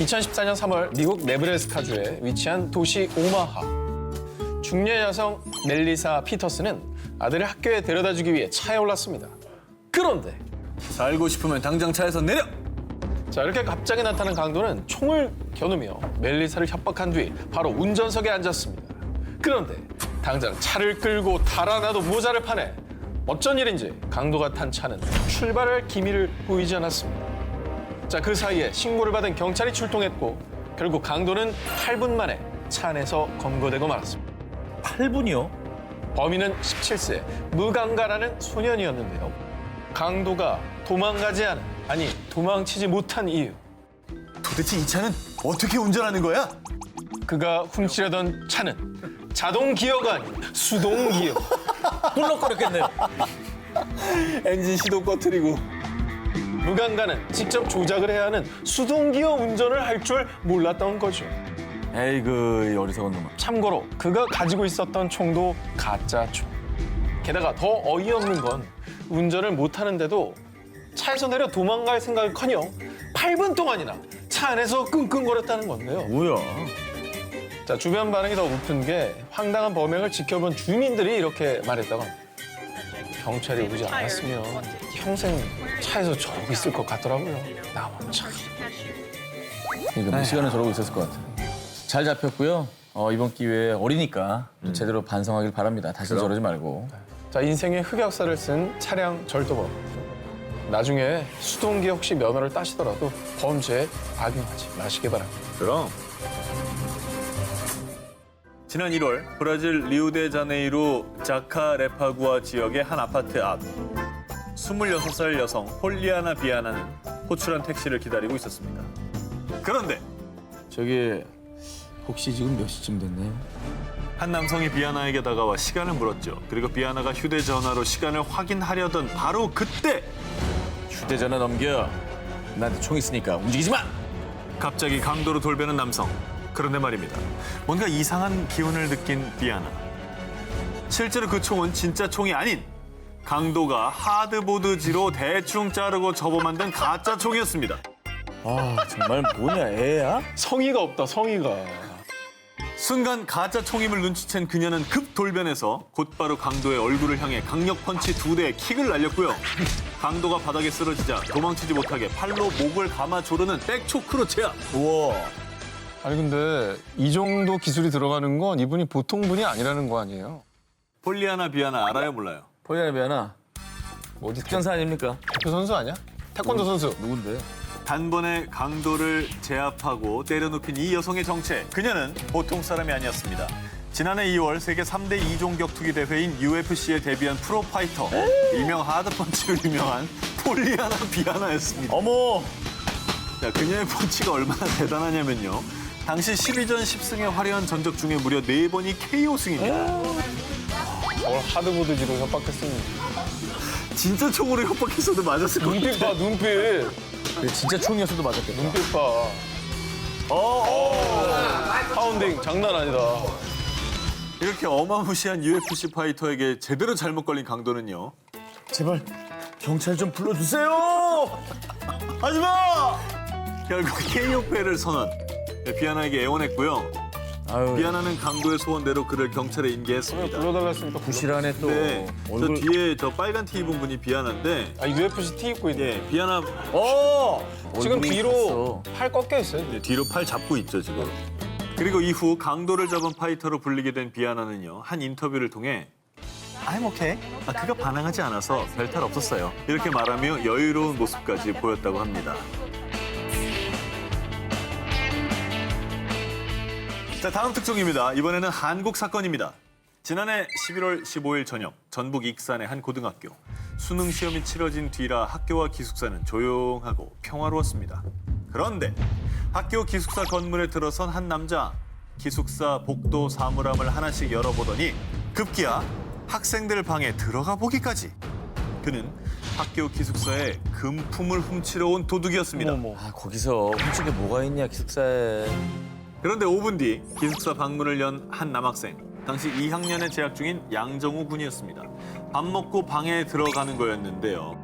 2014년 3월 미국 네브래스카주에 위치한 도시 오마하. 중년 여성 멜리사 피터스는 아들을 학교에 데려다주기 위해 차에 올랐습니다. 그런데 살고 싶으면 당장 차에서 내려! 자, 이렇게 갑자기 나타난 강도는 총을 겨누며 멜리사를 협박한 뒤 바로 운전석에 앉았습니다. 그런데 당장 차를 끌고 달아나도 모자를 파내 어쩐 일인지 강도가 탄 차는 출발할 기미를 보이지 않았습니다. 자, 그 사이에 신고를 받은 경찰이 출동했고 결국 강도는 8분 만에 차 안에서 검거되고 말았습니다. 8분이요? 범인은 17세 무강가라는 소년이었는데요. 강도가 도망가지 않은, 아니 도망치지 못한 이유. 도대체 이 차는 어떻게 운전하는 거야? 그가 훔치려던 차는 자동 기어가 아닌 수동 기어. 꿀렁거렸겠네요. 엔진 시동 꺼트리고. 무강가는 직접 조작을 해야 하는 수동 기어 운전을 할 줄 몰랐던 거죠. 에이그 어리석은 놈아. 참고로 그가 가지고 있었던 총도 가짜 총. 게다가 더 어이없는 건 운전을 못하는데도 차에서 내려 도망갈 생각을커녕 8분 동안이나 차 안에서 끙끙거렸다는 건데요. 뭐야? 자, 주변 반응이 더 웃픈 게 황당한 범행을 지켜본 주민들이 이렇게 말했다고 합니다. 경찰이 오지 않았으면 평생 차에서 저러고 있을 것 같더라고요. 나만 참. 그러니까 몇 시간을 저러고 있었을 것 같아요. 잘 잡혔고요. 이번 기회에 어리니까 좀 제대로 반성하길 바랍니다. 다시 저러지 말고. 자, 인생의 흑역사를 쓴 차량 절도범. 나중에 수동기 혹시 면허를 따시더라도 범죄에 악용하지 마시기 바랍니다. 그럼. 지난 1월 브라질 리우데자네이루 자카레파구아 지역의 한 아파트 앞 26살 여성 폴리아나 비아나는 호출한 택시를 기다리고 있었습니다. 그런데 저기 혹시 지금 몇 시쯤 됐나요? 한 남성이 비아나에게 다가와 시간을 물었죠. 그리고 비아나가 휴대전화로 시간을 확인하려던 바로 그때 휴대전화 넘겨. 나한테 총 있으니까 움직이지 마. 갑자기 강도로 돌변한 남성. 그런데 말입니다. 뭔가 이상한 기운을 느낀 비아나. 실제로 그 총은 진짜 총이 아닌 강도가 하드보드지로 대충 자르고 접어 만든 가짜 총이었습니다. 아 정말 뭐냐 애야? 성의가 없다, 성의가. 순간 가짜 총임을 눈치챈 그녀는 급 돌변해서 곧바로 강도의 얼굴을 향해 강력 펀치 2대의 킥을 날렸고요. 강도가 바닥에 쓰러지자 도망치지 못하게 팔로 목을 감아 조르는 백초크로 제압. 우와. 아니 근데 이 정도 기술이 들어가는 건 이분이 보통 분이 아니라는 거 아니에요? 폴리아나 비아나 알아요 몰라요? 폴리아나 비아나 어디 특전사 아닙니까? 대표 선수 아니야? 태권도 선수. 누군데? 단번에 강도를 제압하고 때려눕힌 이 여성의 정체. 그녀는 보통 사람이 아니었습니다. 지난해 2월 세계 3대 이종 격투기 대회인 UFC에 데뷔한 프로파이터. 일명 하드펀치로 유명한 폴리아나 비아나였습니다. 어머. 자, 그녀의 펀치가 얼마나 대단하냐면요. 당시 12전 10승의 화려한 전적 중에 무려 4번이 KO 승입니다. 하드보드지로 협박했습니다. 진짜 총으로 협박했어도 맞았을 것 눈빛 같아요. 봐, 눈빛. 그래, 진짜 총이었어도 맞았겠다. 눈빛 봐. 파운딩 장난 아니다. 이렇게 어마무시한 UFC 파이터에게 제대로 잘못 걸린 강도는요. 제발 경찰 좀 불러주세요. 하지 마. 결국 KO패를 선언. 비아나에게 애원했고요. 아유. 비아나는 강도의 소원대로 그를 경찰에 인계했습니다. 불러달라 했으니까 부실하네 또. 네, 저 얼굴. 뒤에 저 빨간 티 입은 분이 비아나인데, 아, UFC 티 입고 있네. 예, 비아나 지금 얼굴이 뒤로 컸어. 팔 꺾여 있어요. 네, 뒤로 팔 잡고 있죠 지금. 그리고 이후 강도를 잡은 파이터로 불리게 된 비아나는요, 한 인터뷰를 통해 I'm okay. 그가 반항하지 않아서 별탈 없었어요. 이렇게 말하며 여유로운 모습까지 보였다고 합니다. 자, 다음 특종입니다. 이번에는 한국 사건입니다. 지난해 11월 15일 저녁 전북 익산의 한 고등학교. 수능 시험이 치러진 뒤라 학교와 기숙사는 조용하고 평화로웠습니다. 그런데 학교 기숙사 건물에 들어선 한 남자. 기숙사 복도 사물함을 하나씩 열어보더니 급기야 학생들 방에 들어가 보기까지. 그는 학교 기숙사에 금품을 훔치러 온 도둑이었습니다. 아 거기서 훔친 게 뭐가 있냐 기숙사에. 그런데 5분 뒤 기숙사 방문을 연 한 남학생. 당시 2학년에 재학 중인 양정우 군이었습니다. 밥 먹고 방에 들어가는 거였는데요.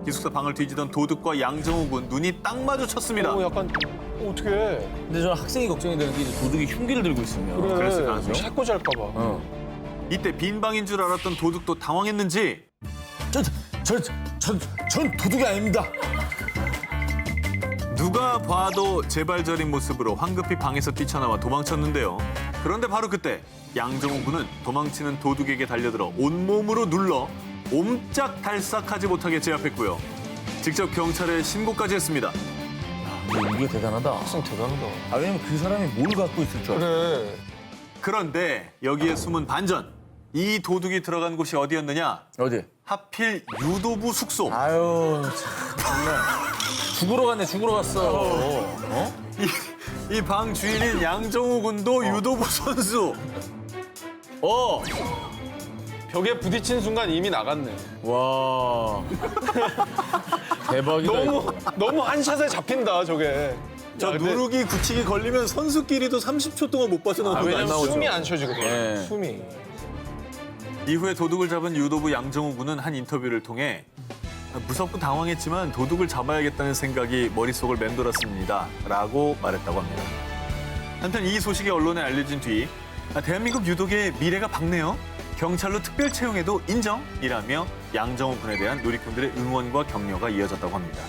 기숙사 방을 뒤지던 도둑과 양정우 군 눈이 딱 마주쳤습니다. 약간 어떻게 해? 근데 저는 학생이 걱정이 되는 게 이제 도둑이 흉기를 들고 있으면. 그래. 그랬을 가능성? 쇠꼬지할까 봐. 어. 이때 빈 방인 줄 알았던 도둑도 당황했는지 전 도둑이 아닙니다. 누가 봐도 재발절인 모습으로 황급히 방에서 뛰쳐나와 도망쳤는데요. 그런데 바로 그때 양정우 군은 도망치는 도둑에게 달려들어 온몸으로 눌러 옴짝달싹하지 못하게 제압했고요. 직접 경찰에 신고까지 했습니다. 근데 이게 대단하다. 학생 대단하다. 아, 왜냐면 그 사람이 뭘 갖고 있을 줄 알아. 그래. 그런데 여기에 숨은 반전. 이 도둑이 들어간 곳이 어디였느냐? 어디? 하필 유도부 숙소. 아유, 정말. 죽으러 갔네, 죽으러 갔어. 어? 이 방 주인인 양정우 군도 유도부 선수. 벽에 부딪힌 순간 이미 나갔네. 와. 대박이다. 너무 한 샷에 잡힌다, 저게. 저 야, 근데- 누르기 굳히기 걸리면 선수끼리도 30초 동안 못 아, 빠져나오는 거 왜냐면 아니죠? 숨이 안 쉬어지거든. 예. 숨이. 이후에 도둑을 잡은 유도부 양정우 군은 한 인터뷰를 통해 무섭고 당황했지만 도둑을 잡아야겠다는 생각이 머릿속을 맴돌았습니다. 라고 말했다고 합니다. 한편 이 소식이 언론에 알려진 뒤 대한민국 유독의 미래가 밝네요. 경찰로 특별 채용에도 인정이라며 양정우 군에 대한 누리꾼들의 응원과 격려가 이어졌다고 합니다.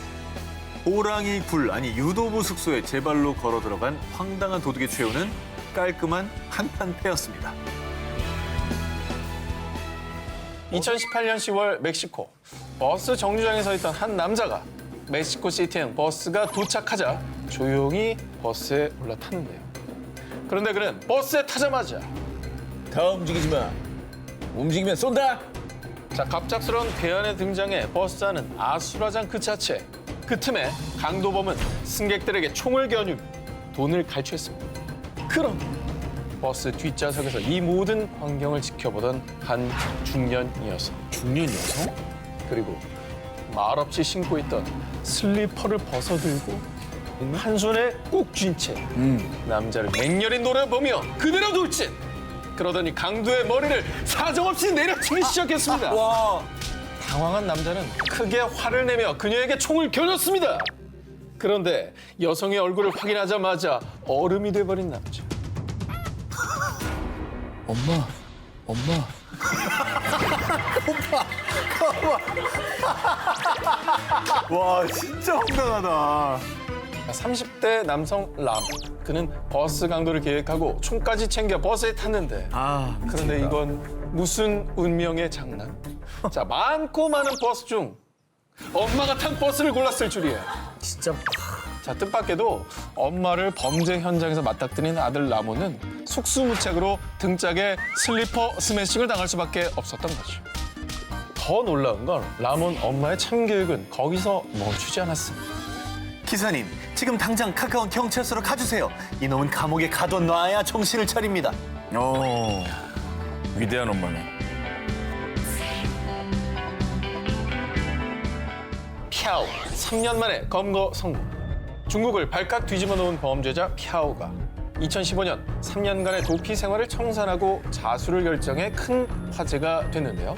호랑이 굴 아니 유도부 숙소에 제 발로 걸어 들어간 황당한 도둑의 최후는 깔끔한 한판패였습니다. 2018년 10월 멕시코 버스 정류장에 서 있던 한 남자가 멕시코 시티행 버스가 도착하자 조용히 버스에 올라탔는데요. 그런데 그는 버스에 타자마자 다 움직이지 마. 움직이면 쏜다. 자, 갑작스러운 괴한의 등장에 버스 안은 아수라장 그 자체. 그 틈에 강도범은 승객들에게 총을 겨누며 돈을 갈취했습니다. 그런데 버스 뒷좌석에서 이 모든 광경을 지켜보던 한 중년 여성. 중년 여성? 그리고 말없이 신고 있던 슬리퍼를 벗어들고 한 손에 꼭 쥔 채 남자를 맹렬히 노려보며 그대로 돌진. 그러더니 강도의 머리를 사정없이 내려치기 시작했습니다. 와. 당황한 남자는 크게 화를 내며 그녀에게 총을 겨눴습니다. 그런데 여성의 얼굴을 확인하자마자 얼음이 돼버린 남자. 엄마. 와 진짜 황당하다. 30대 남성 람. 그는 버스 강도를 계획하고 총까지 챙겨 버스에 탔는데 아, 그런데 이건 무슨 운명의 장난? 자, 많고 많은 버스 중 엄마가 탄 버스를 골랐을 줄이야. 진짜. 자, 뜻밖에도 엄마를 범죄 현장에서 맞닥뜨린 아들 라몬은 속수무책으로 등짝에 슬리퍼 스매싱을 당할 수밖에 없었던 거죠. 더 놀라운 건 라몬 엄마의 참교육은 거기서 멈추지 않았습니다. 기사님, 지금 당장 가까운 경찰서로 가주세요. 이놈은 감옥에 가둬놔야 정신을 차립니다. 위대한 엄마네. 펴오, 3년 만에 검거 성공. 중국을 발칵 뒤집어 놓은 범죄자 펴오가 2015년 3년간의 도피 생활을 청산하고 자수를 결정해 큰 화제가 됐는데요.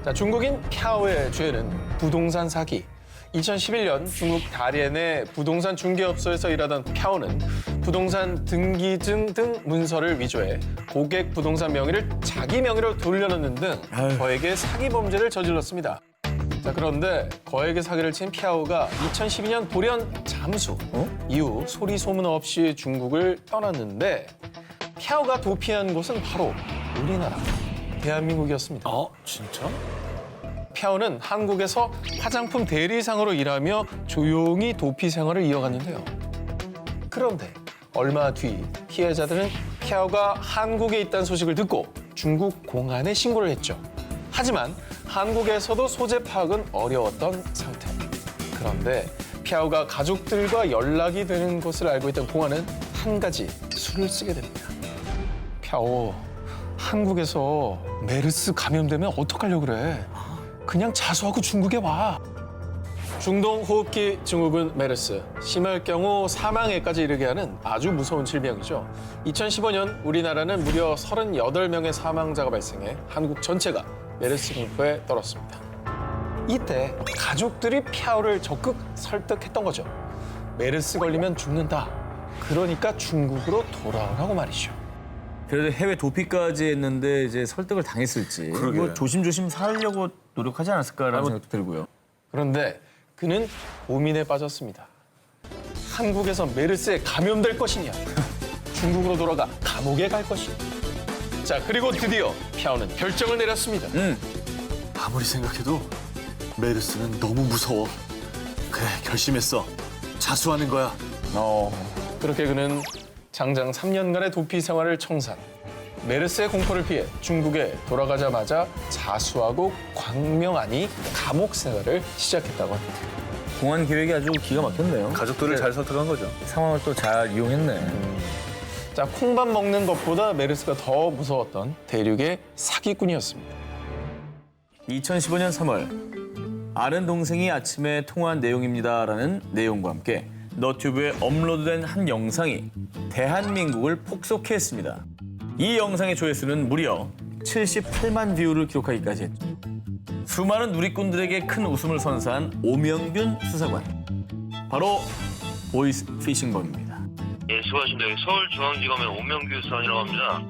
자, 중국인 펴오의 죄는 부동산 사기. 2011년 중국 다롄의 부동산 중개업소에서 일하던 펴오는 부동산 등기증 등 문서를 위조해 고객 부동산 명의를 자기 명의로 돌려놓는 등 거액의 사기 범죄를 저질렀습니다. 자, 그런데 거액의 사기를 친 펴오가 2012년 돌연 잠수 이후 소리 소문 없이 중국을 떠났는데 펴오가 도피한 곳은 바로 우리나라 대한민국이었습니다. 진짜? 펴오는 한국에서 화장품 대리상으로 일하며 조용히 도피 생활을 이어갔는데요. 그런데 얼마 뒤 피해자들은 펴오가 한국에 있다는 소식을 듣고 중국 공안에 신고를 했죠. 하지만 한국에서도 소재 파악은 어려웠던 상태. 그런데 펴오가 가족들과 연락이 되는 것을 알고 있던 공안은 한 가지 수를 쓰게 됩니다. 펴오, 한국에서 메르스 감염되면 어떡하려고 그래? 그냥 자수하고 중국에 와. 중동호흡기 증후군 메르스, 심할 경우 사망에까지 이르게 하는 아주 무서운 질병이죠. 2015년 우리나라는 무려 38명의 사망자가 발생해 한국 전체가 메르스 공포에 떨었습니다. 이때 가족들이 펴오를 적극 설득했던 거죠. 메르스 걸리면 죽는다. 그러니까 중국으로 돌아오라고 말이죠. 그래도 해외 도피까지 했는데 이제 설득을 당했을지 그러게. 뭐 조심조심 살려고 노력하지 않았을까라는 생각도 들고요. 그런데 그는 고민에 빠졌습니다. 한국에서 메르스에 감염될 것이냐, 중국으로 돌아가 감옥에 갈 것이냐. 자, 그리고 드디어 펴오는 결정을 내렸습니다. 아무리 생각해도 메르스는 너무 무서워. 그래, 결심했어. 자수하는 거야. 그렇게 그는 장장 3년간의 도피 생활을 청산. 메르스의 공포를 피해 중국에 돌아가자마자 자수하고 광명하니 감옥 생활을 시작했다고 합니다. 공안 계획이 아주 기가 막혔네요. 가족들을 잘 설득한 거죠. 상황을 또 잘 이용했네. 자, 콩밥 먹는 것보다 메르스가 더 무서웠던 대륙의 사기꾼이었습니다. 2015년 3월 아는 동생이 아침에 통화한 내용입니다라는 내용과 함께 너튜브에 업로드된 한 영상이 대한민국을 폭소케 했습니다. 이 영상의 조회수는 무려 78만 뷰를 기록하기까지 했죠. 수많은 누리꾼들에게 큰 웃음을 선사한 오명균 수사관. 바로 보이스 피싱범입니다. 예, 수고하십니다. 여기 서울중앙지검의 오명규 수사관이라고 합니다.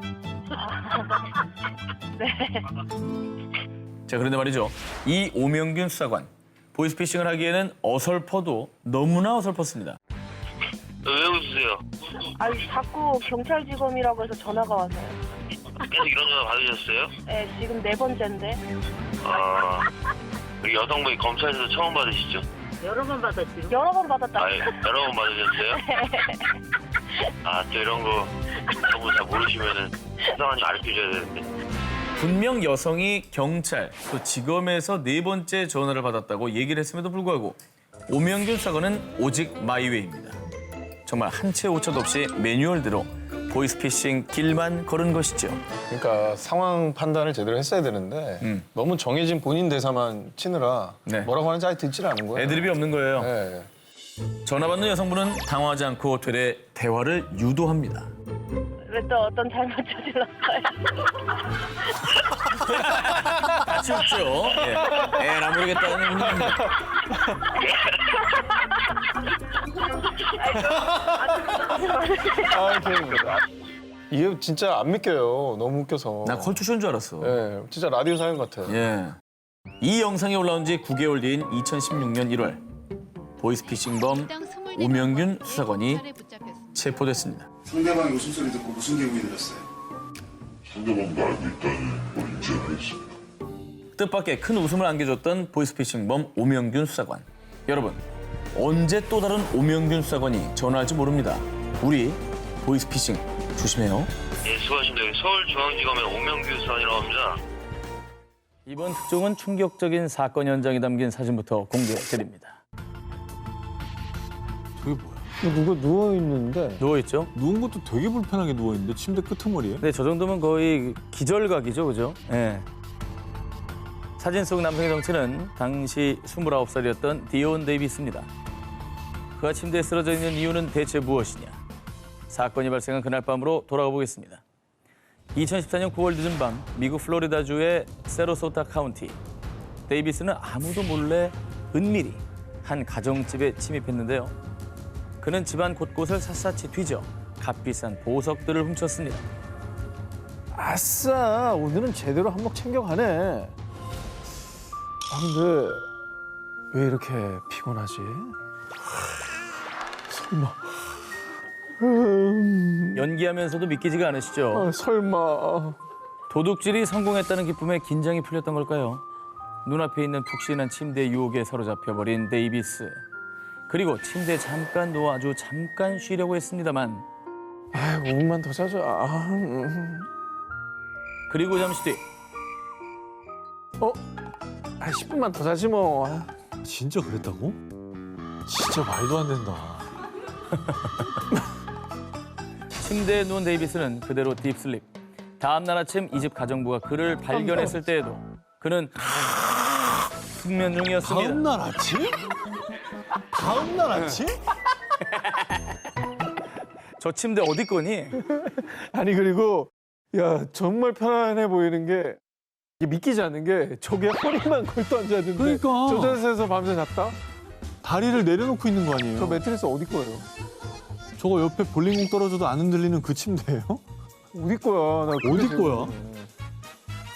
자, 그런데 말이죠. 이 오명균 수사관. 보이스피싱을 하기에는 어설퍼도 너무나 어설펐습니다. 왜 웃으세요? 아니 자꾸 경찰직원이라고 해서 전화가 와서요. 계속 이런 전화 받으셨어요? 네, 지금 4번째인데. 아, 우리 여성분이 검찰에서 처음 받으시죠? 여러 번 받았다. 여러 번 받으셨어요? 아, 또 이런 거 너무 잘 모르시면은 수사관이 가르쳐줘야 되는데. 분명 여성이 경찰, 또 지검에서 4번째 전화를 받았다고 얘기를 했음에도 불구하고 오명균 수사관은 오직 마이웨이입니다. 정말 한 채 오차도 없이 매뉴얼대로 보이스피싱 길만 걸은 것이죠. 그러니까 상황 판단을 제대로 했어야 되는데 너무 정해진 본인 대사만 치느라 네. 뭐라고 하는지 아예 듣질 않은 거예요. 애드립이 없는 거예요. 네. 전화 받는 여성분은 당황하지 않고 되레 대화를 유도합니다. 왜 또 어떤 잘못 저질렀어요? 같이 웃죠. 예. 에라 모르겠다는 분입니다. 아, 이게 진짜 안 믿겨요. 너무 웃겨서. 나 컬투쇼인 줄 알았어. 네, 진짜 라디오 사연 같아요. 예. 이 영상이 올라온 지 9개월 뒤인 2016년 1월 보이스피싱범 오명균 수사관이 체포됐습니다. 상대방의 웃음소리 듣고 무슨 기분이 들었어요? 상대방도 알고 있다는 걸 인지했습니다. 뜻밖의 큰 웃음을 안겨줬던 보이스피싱범 오명균 수사관. 여러분, 언제 또 다른 오명균 수사관이 전화할지 모릅니다. 우리 보이스피싱 조심해요. 예, 수고하십니다. 여기 서울중앙지검의 오명규 수사관이라고 합니다. 이번 특종은 충격적인 사건 현장이 담긴 사진부터 공개드립니다. 저게 뭐야? 누가 누워있는데 누워있죠? 누운 것도 되게 불편하게 누워있는데 침대 끄트머리에? 근데 저 정도면 거의 기절각이죠, 그죠? 예. 사진 속 남성의 정체는 당시 29살이었던 디온 데이비스입니다. 그가 침대에 쓰러져 있는 이유는 대체 무엇이냐? 사건이 발생한 그날 밤으로 돌아가 보겠습니다. 2014년 9월 늦은 밤 미국 플로리다주의 세로소타 카운티. 데이비스는 아무도 몰래 은밀히 한 가정집에 침입했는데요. 그는 집안 곳곳을 샅샅이 뒤져 값비싼 보석들을 훔쳤습니다. 아싸, 오늘은 제대로 한몫 챙겨가네. 아, 근데 왜 이렇게 피곤하지? 설마. 연기하면서도 믿기지가 않으시죠? 설마. 도둑질이 성공했다는 기쁨에 긴장이 풀렸던 걸까요? 눈앞에 있는 푹신한 침대 유혹에 사로잡혀버린 데이비스. 그리고 침대에 잠깐 누워 아주 잠깐 쉬려고 했습니다만 5분만 더 자자. 그리고 잠시 뒤 10분만 더 자지 뭐. 진짜 그랬다고? 진짜 말도 안 된다. 침대에 누운 데이비스는 그대로 딥슬립. 다음 날 아침 이 집 가정부가 그를 발견했을 때에도 그는 숙면 중이었습니다. 다음 날 아침? 다음 날 아침? 저 침대 어디 거니? 아니, 그리고 야, 정말 편안해 보이는 게 이게 믿기지 않는 게 저게 허리만 걸터 앉아야 되는데 그러니까. 저 자세에서 밤새 잤다? 다리를 내려놓고 있는 거 아니에요? 저 매트리스 어디 거예요? 저거 옆에 볼링공 떨어져도 안 흔들리는 그 침대예요? 어디 거야? 나 그게 어디 제일 거야? 궁금해.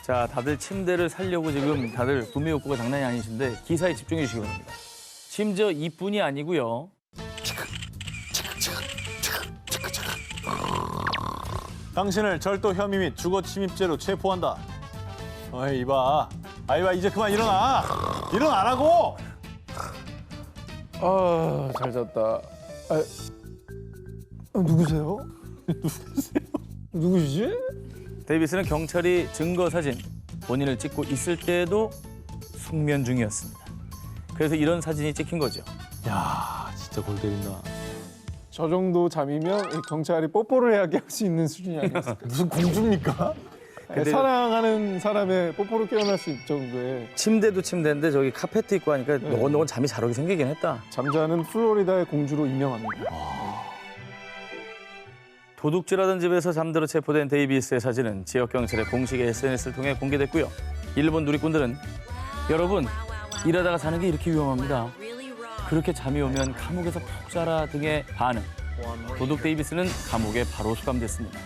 자, 다들 침대를 살려고 지금 다들 구매 욕구가 장난이 아니신데 기사에 집중해 주시기 바랍니다. 심지어 이뿐이 아니고요. 당신을 절도 혐의 및 주거 침입죄로 체포한다. 어이 이봐. 이봐 이제 그만 일어나. 일어나라고. 아, 잘 잤다. 누구세요? 누구시지? 데이비스는 경찰이 증거 사진 본인을 찍고 있을 때에도 숙면 중이었습니다. 그래서 이런 사진이 찍힌 거죠. 야 진짜 골 때린다. 저 정도 잠이면 이 경찰이 뽀뽀를 해야지 할 수 있는 수준이 아니었을까? 무슨 공주입니까? 근데- 사랑하는 사람의 뽀뽀를 깨어날 수 있을 정도의 침대도 침대인데 저기 카페트 있고 하니까 노곤노곤 잠이 잘 오게 생기긴 했다. 잠자는 플로리다의 공주로 유명합니다. 도둑질하던 집에서 잠들어 체포된 데이비스의 사진은 지역 경찰의 공식 SNS를 통해 공개됐고요. 일본 누리꾼들은 여러분 일하다가 자는 게 이렇게 위험합니다. 그렇게 잠이 오면 감옥에서 푹 자라 등의 반응. 도둑 데이비스는 감옥에 바로 수감됐습니다.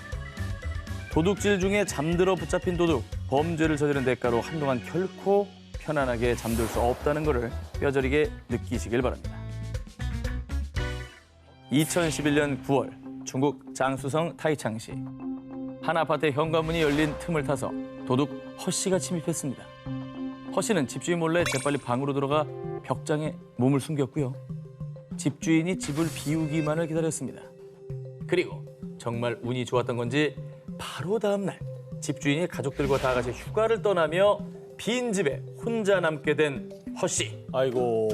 도둑질 중에 잠들어 붙잡힌 도둑, 범죄를 저지른 대가로 한동안 결코 편안하게 잠들 수 없다는 것을 뼈저리게 느끼시길 바랍니다. 2011년 9월 중국 장쑤성 타이창시 한 아파트의 현관문이 열린 틈을 타서 도둑 허 씨가 침입했습니다. 허 씨는 집주인 몰래 재빨리 방으로 들어가 벽장에 몸을 숨겼고요. 집주인이 집을 비우기만을 기다렸습니다. 그리고 정말 운이 좋았던 건지 바로 다음 날 집주인이 가족들과 다 같이 휴가를 떠나며 빈 집에 혼자 남게 된 허 씨. 아이고.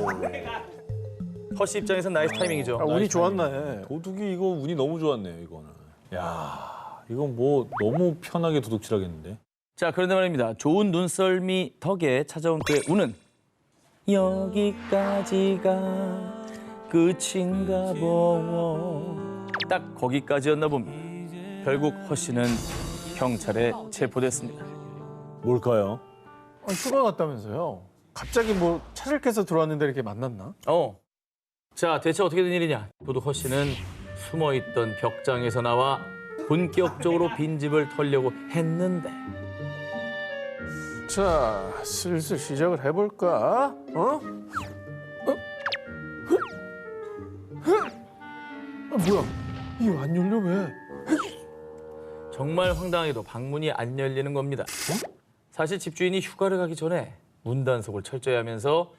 허 씨 입장에선 나이스 타이밍이죠. 운이 좋았네. 도둑이 이거 운이 너무 좋았네요 이거는. 야 이건 뭐 너무 편하게 도둑질하겠는데. 자, 그런데 말입니다. 좋은 눈썰미 덕에 찾아온 그의 운은 여기까지가 끝인가 보. 딱 거기까지였나 봅니다. 결국 허 씨는 경찰에 체포됐습니다. 뭘까요? 휴가 갔다면서요? 갑자기 뭐 차를 깨서 들어왔는데 이렇게 만났나? 자, 대체 어떻게 된 일이냐? 도둑 허 씨는 숨어있던 벽장에서 나와 본격적으로 빈집을 털려고 했는데 자, 슬슬 시작을 해볼까? 뭐야? 이거 안 열려 왜? 정말 황당하게도 방문이 안 열리는 겁니다. 사실 집주인이 휴가를 가기 전에 문단속을 철저히 하면서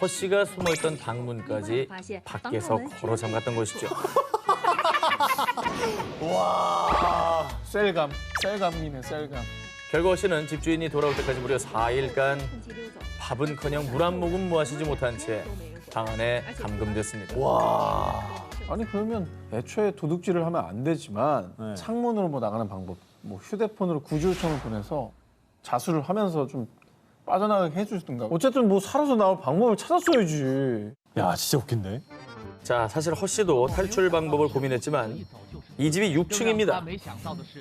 허 씨가 숨어있던 방문까지 밖에서 걸어 잠갔던 것이죠. 와, 셀감이네, 셀감. 결국 허 씨는 집주인이 돌아올 때까지 무려 4일간 밥은커녕 물 한 모금 마시지 못한 채 방 안에 감금됐습니다. 와. 아니 그러면 애초에 도둑질을 하면 안 되지만 네. 창문으로 뭐 나가는 방법, 뭐 휴대폰으로 구조 요청을 보내서 자수를 하면서 좀 빠져나가게 해주시든가. 어쨌든 뭐 살아서 나올 방법을 찾았어야지. 야 진짜 웃긴데. 자, 사실 허 씨도 탈출 방법을 고민했지만 이 집이 6층입니다.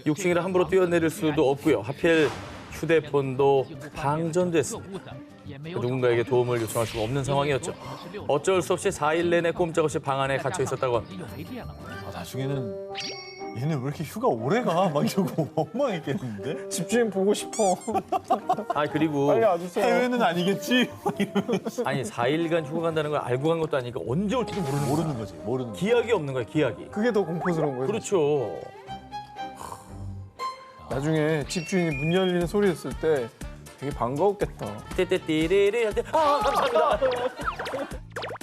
6층이라 함부로 뛰어내릴 수도 없고요. 하필 휴대폰도 방전됐습니다. 누군가에게 도움을 요청할 수가 없는 상황이었죠. 어쩔 수 없이 4일 내내 꼼짝없이 방 안에 갇혀 있었다고 합니다. 나중에는 얘네 왜 이렇게 휴가 오래 가? 막 이러고 엉망했겠는데? 집주인 보고 싶어. 그리고 빨리 와주세요. 해외는 아니겠지? 아니 4일간 휴가 간다는 걸 알고 간 것도 아니니까 언제 올지도 모르는 거지. 모르는 거지. 기약이 없는 거야, 기약이. 그게 더 공포스러운 거예요. 그렇죠. 나중에 집주인이 문 열리는 소리 했을 때 되게 반가웠겠다. 띠띠띠리리 할 때 감사합니다.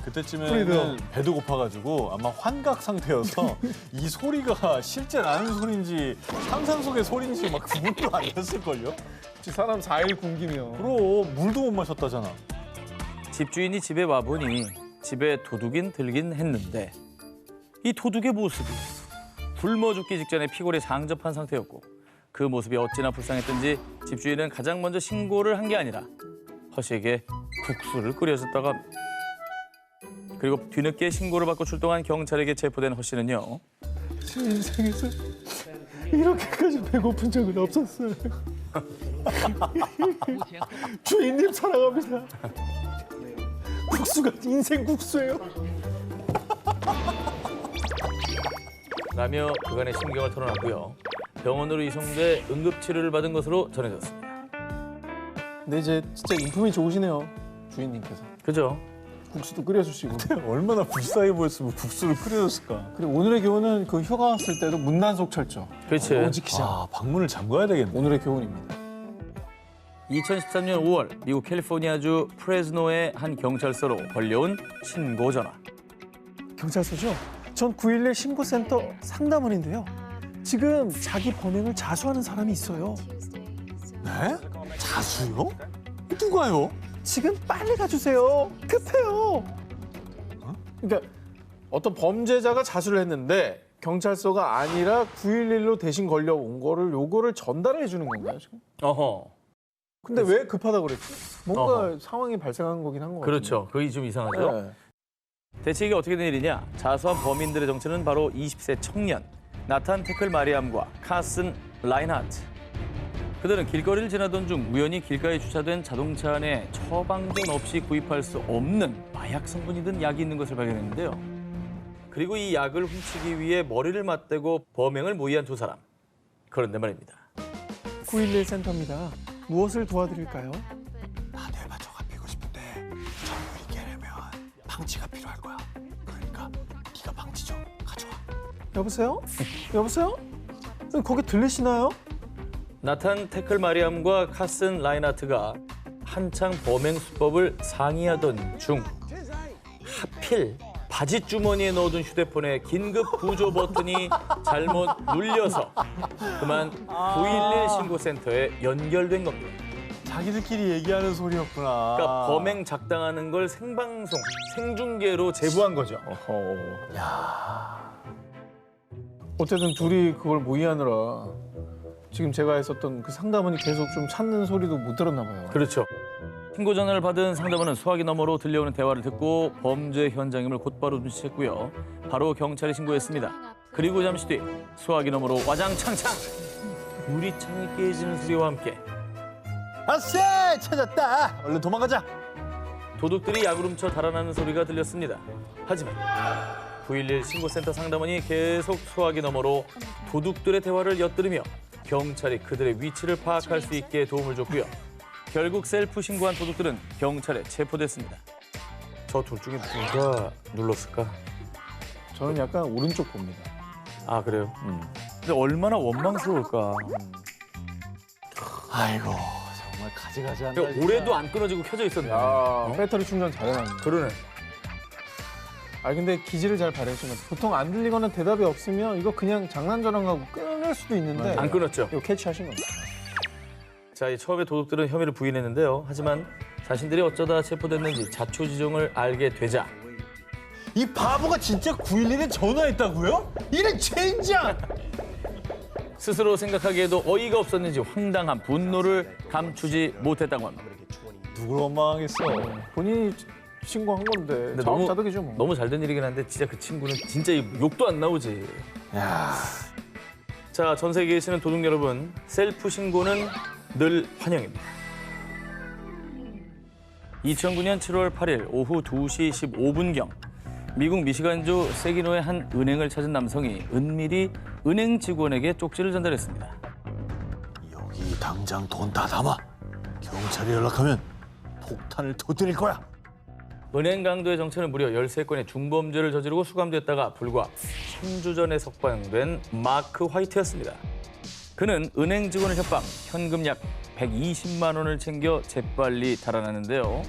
그때쯤에는 배도 고파가지고 아마 환각 상태여서 이 소리가 실제 나는 소리인지 상상 속의 소리인지 막 구분도 안 했을걸요? 사람 4일 굶기면. 그럼 물도 못 마셨다잖아. 집주인이 집에 와보니 집에 도둑인 들긴 했는데 이 도둑의 모습이 굶어 죽기 직전에 피골이 상접한 상태였고 그 모습이 어찌나 불쌍했던지 집주인은 가장 먼저 신고를 한 게 아니라 허 씨에게 국수를 끓여줬다고 합니다. 그리고 뒤늦게 신고를 받고 출동한 경찰에게 체포된 허 씨는요. 제 인생에서 이렇게까지 배고픈 적은 없었어요. 주인님 사랑합니다. 국수가 인생 국수예요. 라며 그간의 심경을 털어놨고요. 병원으로 이송돼 응급치료를 받은 것으로 전해졌습니다. 근데 이제 진짜 인품이 좋으시네요, 주인님께서. 그죠? 국수도 끓여주시고. 얼마나 불쌍해 보였으면 국수를 끓여줬을까. 그리고 오늘의 교훈은 그 휴가 왔을 때도 문단속 철저. 그렇지. 오지키자. 아, 방문을 잠가야 되겠네. 오늘의 교훈입니다. 2013년 5월 미국 캘리포니아주 프레즈노의 한 경찰서로 걸려온 신고 전화. 경찰서죠? 전 911 신고센터 상담원인데요. 지금 자기 범행을 자수하는 사람이 있어요. 네? 자수요? 누가요? 지금 빨리 가주세요. 급해요. 그러니까 어떤 범죄자가 자수를 했는데 경찰서가 아니라 911로 대신 걸려온 거를 요거를 전달해 주는 건가요, 지금? 어허. 근데 왜 급하다고 그랬지? 뭔가 어허. 상황이 발생한 거긴 한 거 같아요. 그렇죠. 그게 좀 이상하죠. 네. 대체 이게 어떻게 된 일이냐? 자수한 범인들의 정체는 바로 20세 청년 나탄 테클 마리암과 카슨 라인하트. 그들은 길거리를 지나던 중 우연히 길가에 주차된 자동차 안에 처방전 없이 구입할 수 없는 마약 성분이 든 약이 있는 것을 발견했는데요. 그리고 이 약을 훔치기 위해 머리를 맞대고 범행을 모의한 두 사람. 그런데 말입니다. 911 센터입니다. 무엇을 도와드릴까요? 나 뇌반처가 피고 싶은데 전부를 깨려면 방치가 필요할 거야. 그러니까 네가 방치 좀 가져와. 여보세요? 여보세요? 거기 들리시나요? 나탄 테클 마리암과 카슨 라인하트가 한창 범행 수법을 상의하던 중 하필 바지 주머니에 넣어둔 휴대폰의 긴급 구조 버튼이 잘못 눌려서 그만 911 신고센터에 연결된 겁니다. 자기들끼리 얘기하는 소리였구나. 그러니까 범행 작당하는 걸 생방송, 생중계로 제보한 거죠. 어쨌든 둘이 그걸 모의하느라 지금 제가 했었던 그 상담원이 계속 좀 찾는 소리도 못 들었나 봐요. 그렇죠. 신고 전화를 받은 상담원은 수화기 너머로 들려오는 대화를 듣고 범죄 현장임을 곧바로 눈치챘고요. 바로 경찰에 신고했습니다. 그리고 잠시 뒤 수화기 너머로 와장창창 유리창이 깨지는 소리와 함께 아씨 찾았다. 얼른 도망가자. 도둑들이 약을 훔쳐 달아나는 소리가 들렸습니다. 하지만 911 신고센터 상담원이 계속 수화기 너머로 도둑들의 대화를 엿들으며 경찰이 그들의 위치를 파악할 수 있게 도움을 줬고요. 결국 셀프 신고한 도둑들은 경찰에 체포됐습니다. 저 둘 중에 누가 눌렀을까? 저는 약간 오른쪽 봅니다. 아 그래요? 근데 얼마나 원망스러울까. 아이고 정말 가지가지한다. 그러니까 올해도 안 끊어지고 켜져 있었네. 아, 배터리 충전 잘해놨네. 그러네. 아 근데 기지를 잘 발휘하신 것 같아요. 보통 안 들리거나 대답이 없으면 이거 그냥 장난 전화하고 끊을 수도 있는데 안 끊었죠. 이거 캐치하신 겁니다. 자, 이 처음에 도둑들은 혐의를 부인했는데요. 하지만 자신들이 어쩌다 체포됐는지 자초지종을 알게 되자 이 바보가 진짜 911에 전화했다고요? 이런 젠장! 스스로 생각하기에도 어이가 없었는지 황당한 분노를 감추지 못했다고 합니다. 누굴 원망하겠어. 본인이 신고한 건데 근데 자업자득이죠 뭐. 너무 잘 된 일이긴 한데 진짜 그 친구는 진짜 이 욕도 안 나오지. 야, 자, 전 세계에 계시는 도둑 여러분, 셀프 신고는 늘 환영입니다. 2009년 7월 8일 오후 2시 15분경 미국 미시간주 세기노의 한 은행을 찾은 남성이 은밀히 은행 직원에게 쪽지를 전달했습니다. 여기 당장 돈 다 담아. 경찰에 연락하면 폭탄을 터뜨릴 거야. 은행 강도의 정체는 무려 13건의 중범죄를 저지르고 수감됐다가 불과 3주 전에 석방된 마크 화이트였습니다. 그는 은행 직원을 협박, 현금 약 120만 원을 챙겨 재빨리 달아나는데요.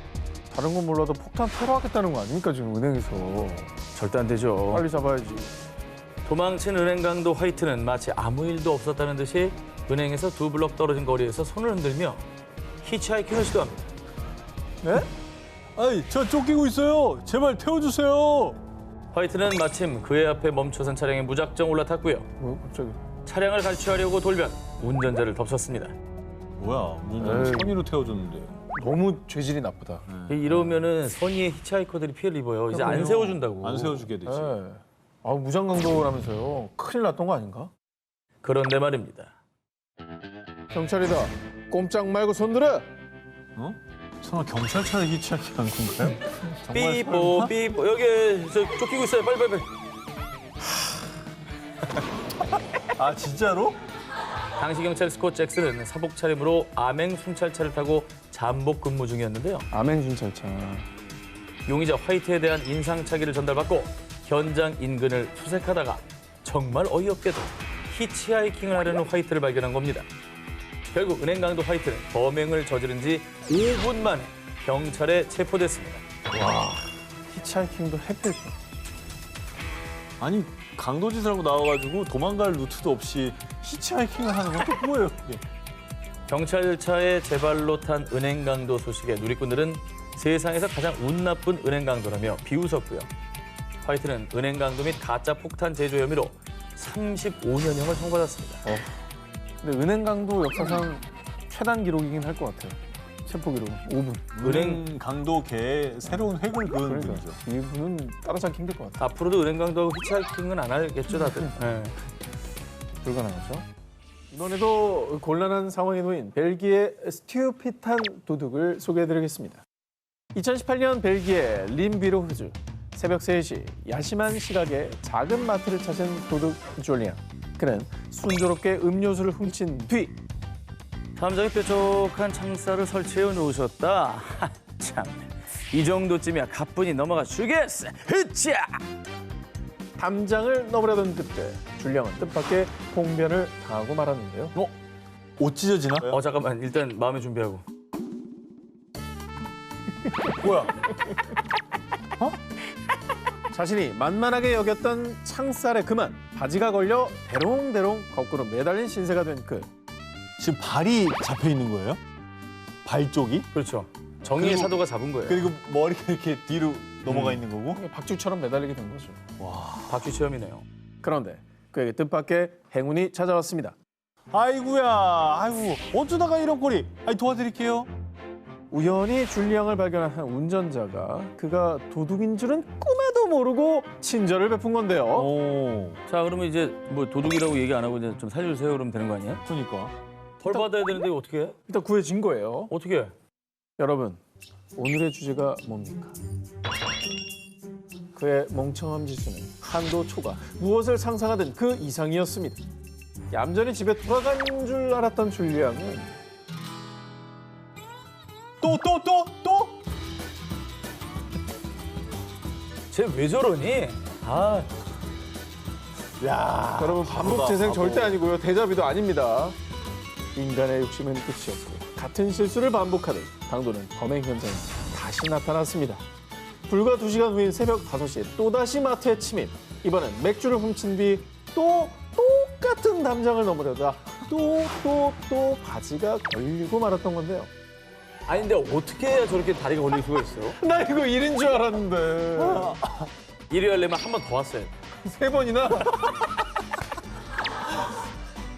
다른 건 몰라도 폭탄 테러하겠다는 거 아닙니까 지금 은행에서. 절대 안 되죠. 빨리 잡아야지. 도망친 은행 강도 화이트는 마치 아무 일도 없었다는 듯이 은행에서 2블럭 떨어진 거리에서 손을 흔들며 히치하이킹을 시도합니다. 네? 아이, 저 쫓기고 있어요. 제발 태워주세요. 화이트는 마침 그의 앞에 멈춰선 차량에 무작정 올라탔고요. 뭐 갑자기. 차량을 갈취하려고 돌변 운전자를 덮쳤습니다. 뭐야, 무슨 에이. 선의로 태워줬는데. 너무 죄질이 나쁘다. 이러면은 선의의 히치하이커들이 피해를 입어요. 이제 안 그럼요. 세워준다고. 안 세워주게 되지. 네. 아 무장강도라면서요. 큰일 났던 거 아닌가? 그런데 말입니다. 경찰이다. 꼼짝 말고 손 들어. 어? 설마 경찰차를 히치하이킹 한 건가요? 정말 삐뽀 삐뽀 여기 저 쫓기고 있어요. 빨리. 아 진짜로? 당시 경찰 스콧 잭슨은 사복 차림으로 암행 순찰차를 타고 잠복 근무 중이었는데요. 암행 순찰차. 용의자 화이트에 대한 인상착의를 전달받고 현장 인근을 수색하다가 정말 어이없게도 히치하이킹을 하려는 화이트를 발견한 겁니다. 결국 은행 강도 화이트는 범행을 저지른 지 5분 만에 경찰에 체포됐습니다. 히치하이킹도 해필. 아니 강도짓을 하고 나와가지고 도망갈 루트도 없이 히치하이킹을 하는 건 또 뭐예요? 이게? 경찰차에 제 발로 탄 은행 강도 소식에 누리꾼들은 세상에서 가장 운 나쁜 은행 강도라며 비웃었고요. 화이트는 은행 강도 및 가짜 폭탄 제조 혐의로 35년형을 선고받았습니다. 근데 은행 강도 역사상 최단 기록이긴 할 것 같아요. 체포 기록 5분. 은행 강도계의 새로운 획을 그은 그러니까 분이죠. 이분은 따라잡기 힘들 것 같아요. 앞으로도 은행 강도하고 히치하이킹은 안 하겠죠, 다들. 네. 불가능하죠. 이번에도 곤란한 상황에 놓인 벨기에 스튜핏한 도둑을 소개해드리겠습니다. 2018년 벨기에 림비르후즈 새벽 3시 야심한 시각에 작은 마트를 찾은 도둑 줄리안. 그는 순조롭게 음료수를 훔친 뒤 탐정이 뾰족한 창살을 설치해 놓으셨다. 참, 이 정도쯤이야 가뿐히 넘어가 주겠어. 흐차! 담장을 넘으려던 그때 줄리안은 뜻밖의 봉변을 당하고 말았는데요. 옷 찢어지나? 잠깐만 일단 마음의 준비하고. 뭐야? 자신이 만만하게 여겼던 창살에 그만 바지가 걸려 대롱대롱 거꾸로 매달린 신세가 된 그. 지금 발이 잡혀 있는 거예요? 발 쪽이? 그렇죠. 정의의 그리고- 사도가 잡은 거예요. 그리고 머리가 이렇게 뒤로 넘어가 있는 거고? 박쥐처럼 매달리게 된 거죠. 박쥐 체험이네요. 그런데 그에게 뜻밖의 행운이 찾아왔습니다. 아이고야, 아이고 어쩌다가 이런 꼴이? 아이 도와드릴게요. 우연히 줄리앙을 발견한 한 운전자가 그가 도둑인 줄은 꿈에도 모르고 친절을 베푼 건데요. 오, 자 그러면 이제 뭐 도둑이라고 얘기 안 하고 이제 좀 살려주세요 그러면 되는 거 아니에요? 그러니까. 벌 받아야 되는데 이거 어떻게 해? 일단 구해진 거예요. 어떻게 해? 여러분, 오늘의 주제가 뭡니까? 그의 멍청함 지수는 한도 초과, 무엇을 상상하든 그 이상이었습니다. 얌전히 집에 돌아간 줄 알았던 줄리앙은 또? 쟤 왜 저러니? 아 야, 여러분 반복 재생 절대 아니고요. 데자뷰도 아닙니다. 인간의 욕심은 끝이 없고 같은 실수를 반복하듯 강도는 범행 현장에 다시 나타났습니다. 불과 2시간 후인 새벽 5시에 또다시 마트에 침입. 이번엔 맥주를 훔친 뒤 또 똑같은 담장을 넘으려다 또 바지가 걸리고 말았던 건데요. 아니 근데 어떻게 해야 저렇게 다리가 걸릴 수가 있어? 나 이거 일인 줄 알았는데. 일이 하려면 한 번 더 왔어요. 3번이나?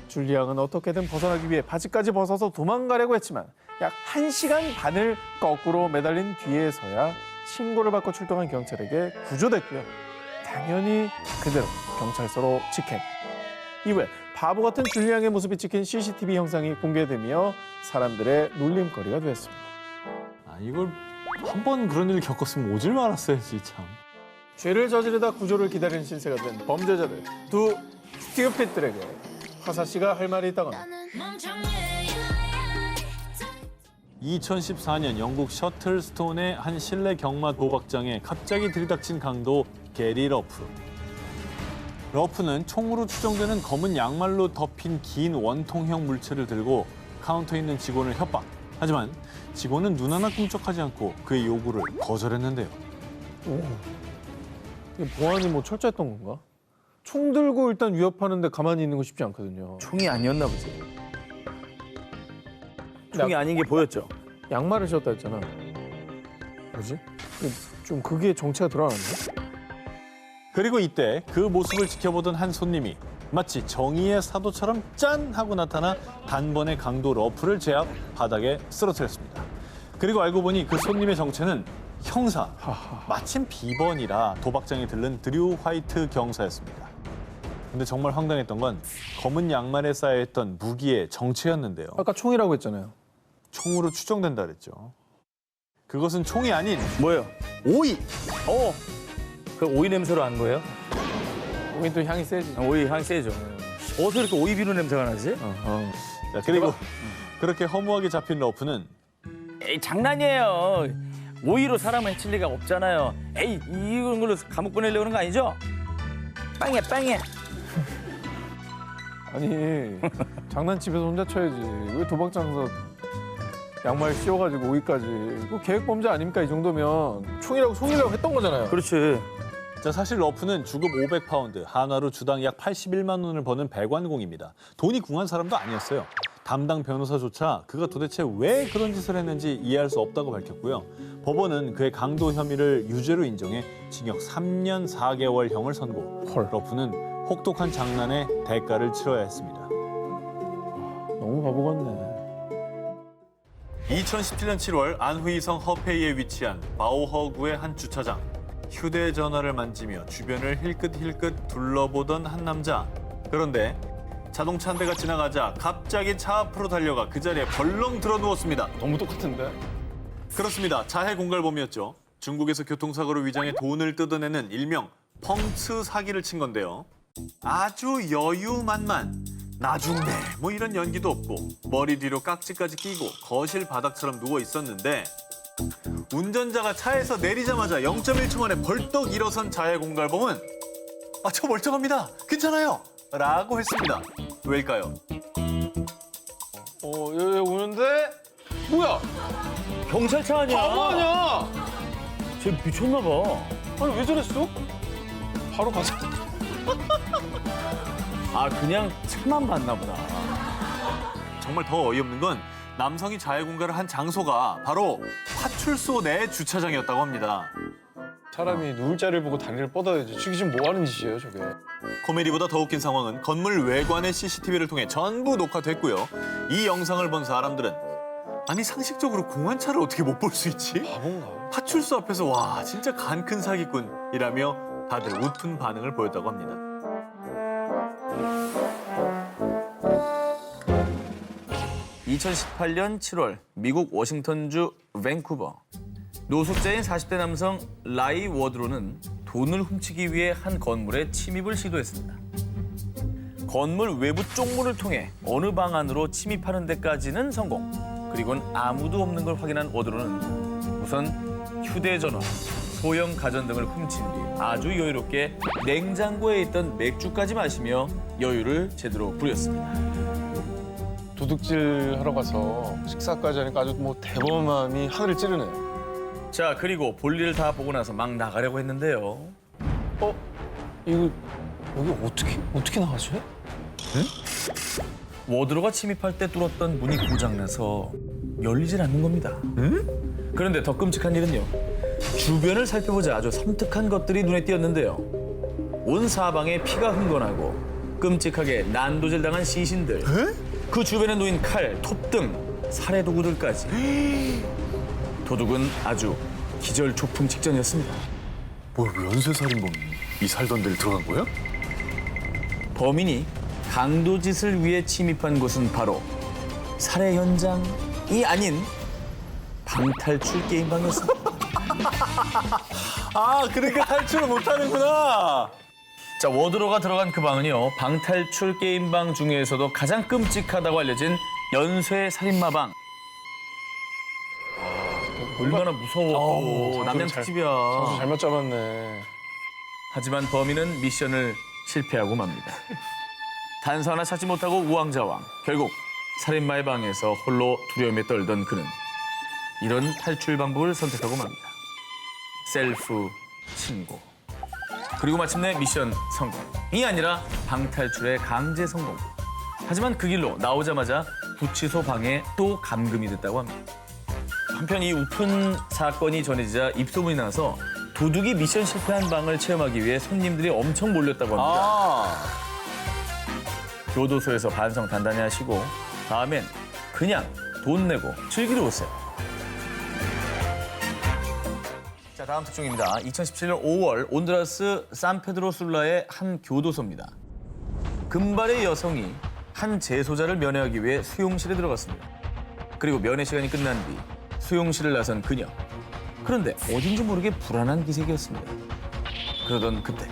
줄리앙은 어떻게든 벗어나기 위해 바지까지 벗어서 도망가려고 했지만 약 1시간 반을 거꾸로 매달린 뒤에서야 신고를 받고 출동한 경찰에게 구조됐고요. 당연히 그대로 경찰서로 직행. 이후에 바보 같은 줄리앙의 모습이 찍힌 CCTV 영상이 공개되며 사람들의 놀림거리가 되었습니다. 아, 이걸 한 번 그런 일을 겪었으면 오질 말았어야지 참. 죄를 저지르다 구조를 기다리는 신세가 된 범죄자들 두 스튜핏들에게 화사 씨가 할 말이 있다거나 2014년 영국 셔틀스톤의 한 실내 경마 도박장에 갑자기 들이닥친 강도 게리 러프. 러프는 총으로 추정되는 검은 양말로 덮인 긴 원통형 물체를 들고 카운터에 있는 직원을 협박. 하지만 직원은 눈 하나 꿈쩍하지 않고 그의 요구를 거절했는데요. 보안이 뭐 철저했던 건가? 총 들고 일단 위협하는데 가만히 있는 거 쉽지 않거든요. 총이 아니었나 보지. 총이 아닌 게 보였죠. 양말을 신었다 했잖아. 뭐지? 좀 그게 정체가 드러나는데? 그리고 이때 그 모습을 지켜보던 한 손님이 마치 정의의 사도처럼 짠 하고 나타나 단번에 강도 러프를 제압 바닥에 쓰러뜨렸습니다. 그리고 알고 보니 그 손님의 정체는 형사, 마침 비번이라 도박장에 들른 드류 화이트 경사였습니다. 근데 정말 황당했던 건 검은 양말에 쌓여있던 무기의 정체였는데요. 아까 총이라고 했잖아요. 총으로 추정된다 그랬죠. 그것은 총이 아닌 뭐예요? 오이. 그 오이 냄새로 안 거예요? 오이 또 향이 세지. 오이 향이 세죠. 어디서 이렇게 오이 비누 냄새가 나지? 자, 그리고 그렇게 허무하게 잡힌 러프는 에이, 장난이에요. 오이로 사람을 해칠 리가 없잖아요. 에이, 이런 걸로 감옥 보내려고 그런 거 아니죠? 빵이야, 빵이야. 아니 장난집에서 혼자 쳐야지. 왜 도박장에서 양말 씌워가지고 오이까지. 이거 계획 범죄 아닙니까? 이 정도면 총이라고 속이려고 했던 거잖아요. 그렇지. 자, 사실 러프는 주급 500파운드, 한화로 주당 약 81만 원을 버는 배관공입니다. 돈이 궁한 사람도 아니었어요. 담당 변호사조차 그가 도대체 왜 그런 짓을 했는지 이해할 수 없다고 밝혔고요. 법원은 그의 강도 혐의를 유죄로 인정해 징역 3년 4개월형을 선고. 러프는 혹독한 장난의 대가를 치러야 했습니다. 너무 바보 같네. 2017년 7월 안후이성 허페이에 위치한 바오허구의 한 주차장. 휴대전화를 만지며 주변을 힐끗힐끗 둘러보던 한 남자. 그런데 자동차 한 대가 지나가자 갑자기 차 앞으로 달려가 그 자리에 벌렁 들어 누웠습니다. 너무 똑같은데? 그렇습니다. 자해 공갈범이었죠. 중국에서 교통사고로 위장해 돈을 뜯어내는 일명 펑츠 사기를 친 건데요. 아주 여유만만, 나중네 뭐 이런 연기도 없고 머리 뒤로 깍지까지 끼고 거실 바닥처럼 누워 있었는데 운전자가 차에서 내리자마자 0.1초 만에 벌떡 일어선 자해 공갈범은 저 멀쩡합니다. 괜찮아요. 라고 했습니다. 왜일까요? 여기 오는데? 뭐야? 경찰차 아니야? 바보 아니야? 쟤 미쳤나 봐. 아니 왜 저랬어? 바로 가자. 아, 그냥 차만 봤나 보다. 정말 더 어이없는 건 남성이 자해 공갈을 한 장소가 바로 파출소 내 주차장이었다고 합니다. 사람이 누울 자리를 보고 다리를 뻗어야지. 저게 지금 뭐 하는 짓이에요, 저게? 코미디보다 더 웃긴 상황은 건물 외관의 CCTV를 통해 전부 녹화됐고요. 이 영상을 본 사람들은 아니 상식적으로 공안차를 어떻게 못 볼 수 있지? 바본가? 파출소 앞에서 와 진짜 간 큰 사기꾼이라며 다들 웃픈 반응을 보였다고 합니다. (2018년 7월) 미국 워싱턴주 밴쿠버. 노숙자인 40대 남성 라이 워드로는 돈을 훔치기 위해 한 건물에 침입을 시도했습니다. 건물 외부 쪽문을 통해 어느 방 안으로 침입하는 데까지는 성공. 그리고는 아무도 없는 걸 확인한 워드로는 우선 휴대전화, 소형 가전 등을 훔친 뒤 아주 여유롭게 냉장고에 있던 맥주까지 마시며 여유를 제대로 부렸습니다. 도둑질 하러 가서 식사까지 하니까 아주 뭐 대범함이 하늘을 찌르네요. 자, 그리고 볼일을 다 보고 나서 막 나가려고 했는데요. 이거 여기 어떻게 나가지? 워드로가 침입할 때 뚫었던 문이 고장나서 열리질 않는 겁니다. 그런데 더 끔찍한 일은요. 주변을 살펴보자 아주 섬뜩한 것들이 눈에 띄었는데요. 온 사방에 피가 흥건하고 끔찍하게 난도질 당한 시신들. 그 주변에 놓인 칼, 톱 등 살해 도구들까지. 도둑은 아주 기절초풍 직전이었습니다. 뭐야, 연쇄살인범이 살던 데를 들어간 거야? 범인이 강도짓을 위해 침입한 곳은 바로 살해 현장이 아닌 방탈출 게임방이었습니다. 그러니까 탈출을 못하는구나. 자, 워드로가 들어간 그 방은요, 방탈출 게임방 중에서도 가장 끔찍하다고 알려진 연쇄 살인마방. 얼마나 무서워. 남양 특집이야. 장소 잘못 잡았네. 하지만 범인은 미션을 실패하고 맙니다. 단서 하나 찾지 못하고 우왕좌왕. 결국 살인마의 방에서 홀로 두려움에 떨던 그는 이런 탈출 방법을 선택하고 맙니다. 셀프 신고. 그리고 마침내 미션 성공이 아니라 방탈출의 강제 성공. 하지만 그 길로 나오자마자 구치소 방에 또 감금이 됐다고 합니다. 한편 이 우픈 사건이 전해지자 입소문이 나서 도둑이 미션 실패한 방을 체험하기 위해 손님들이 엄청 몰렸다고 합니다. 교도소에서 반성 단단히 하시고 다음엔 그냥 돈 내고 즐기러 오세요. 자, 다음 특종입니다. 2017년 5월 온두라스 산페드로술라의 한 교도소입니다. 금발의 여성이 한 재소자를 면회하기 위해 수용실에 들어갔습니다. 그리고 면회 시간이 끝난 뒤 수용실을 나선 그녀. 그런데 어딘지 모르게 불안한 기색이었습니다. 그러던 그때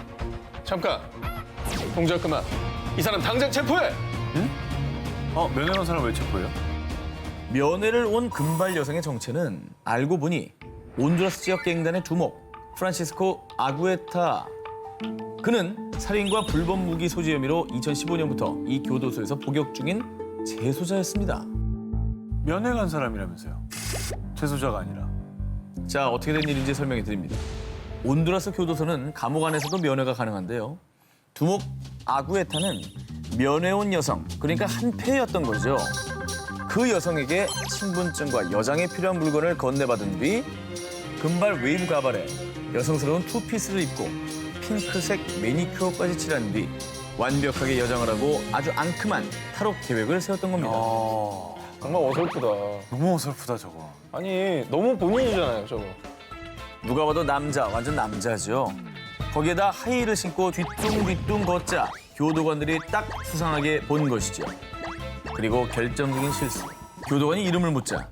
잠깐. 동작 그만. 이 사람 당장 체포해. 면회 온 사람 왜 체포해요? 면회를 온 금발 여성의 정체는 알고 보니 온두라스 지역 갱단의 두목 프란시스코 아구에타. 그는 살인과 불법 무기 소지 혐의로 2015년부터 이 교도소에서 복역 중인 재소자였습니다. 면회 간 사람이라면서요. 재소자가 아니라. 자, 어떻게 된 일인지 설명해 드립니다. 온두라스 교도소는 감옥 안에서도 면회가 가능한데요. 두목 아구에타는 면회 온 여성, 그러니까 한패였던 거죠. 그 여성에게 신분증과 여장에 필요한 물건을 건네받은 뒤 금발 웨이브 가발에 여성스러운 투피스를 입고 핑크색 매니큐어까지 칠한 뒤 완벽하게 여장을 하고 아주 앙큼한 탈옥 계획을 세웠던 겁니다. 정말 어설프다. 너무 어설프다 저거. 아니 너무 본인이잖아요 저거. 누가 봐도 남자, 완전 남자죠. 거기에다 하이힐을 신고 뒤뚱뒤뚱 걷자 교도관들이 딱 수상하게 본 것이죠. 그리고 결정적인 실수. 교도관이 이름을 묻자.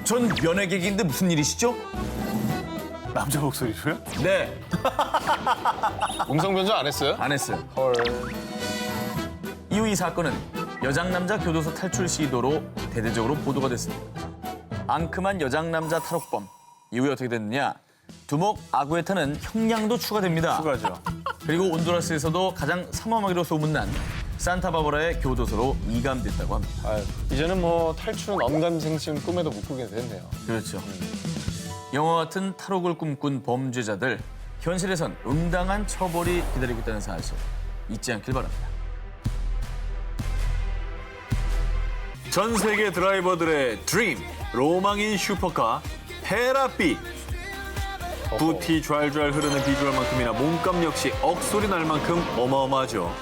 전 면회객인데 무슨 일이시죠? 남자 목소리로요? 네, 음성 변조 안 했어요? 안 했어요. 헐. 이후 이 사건은 여장남자 교도소 탈출 시도로 대대적으로 보도가 됐습니다. 앙큼한 여장남자 탈옥범. 이후에 어떻게 됐느냐? 두목 아구에타는 형량도 추가됩니다. 추가죠. 그리고 온두라스에서도 가장 삼엄하기로 소문난 산타바바라의 교도소로 이감됐다고 합니다. 아유, 이제는 뭐 탈출은 언감생심 꿈에도 못 꾸게 됐네요. 그렇죠. 영화 같은 탈옥을 꿈꾼 범죄자들, 현실에선 응당한 처벌이 기다리고 있다는 사실 잊지 않길 바랍니다. 전 세계 드라이버들의 드림, 로망인 슈퍼카 페라삐. 부티 좔좔 흐르는 비주얼만큼이나 몸값 역시 억소리 날 만큼 어마어마하죠.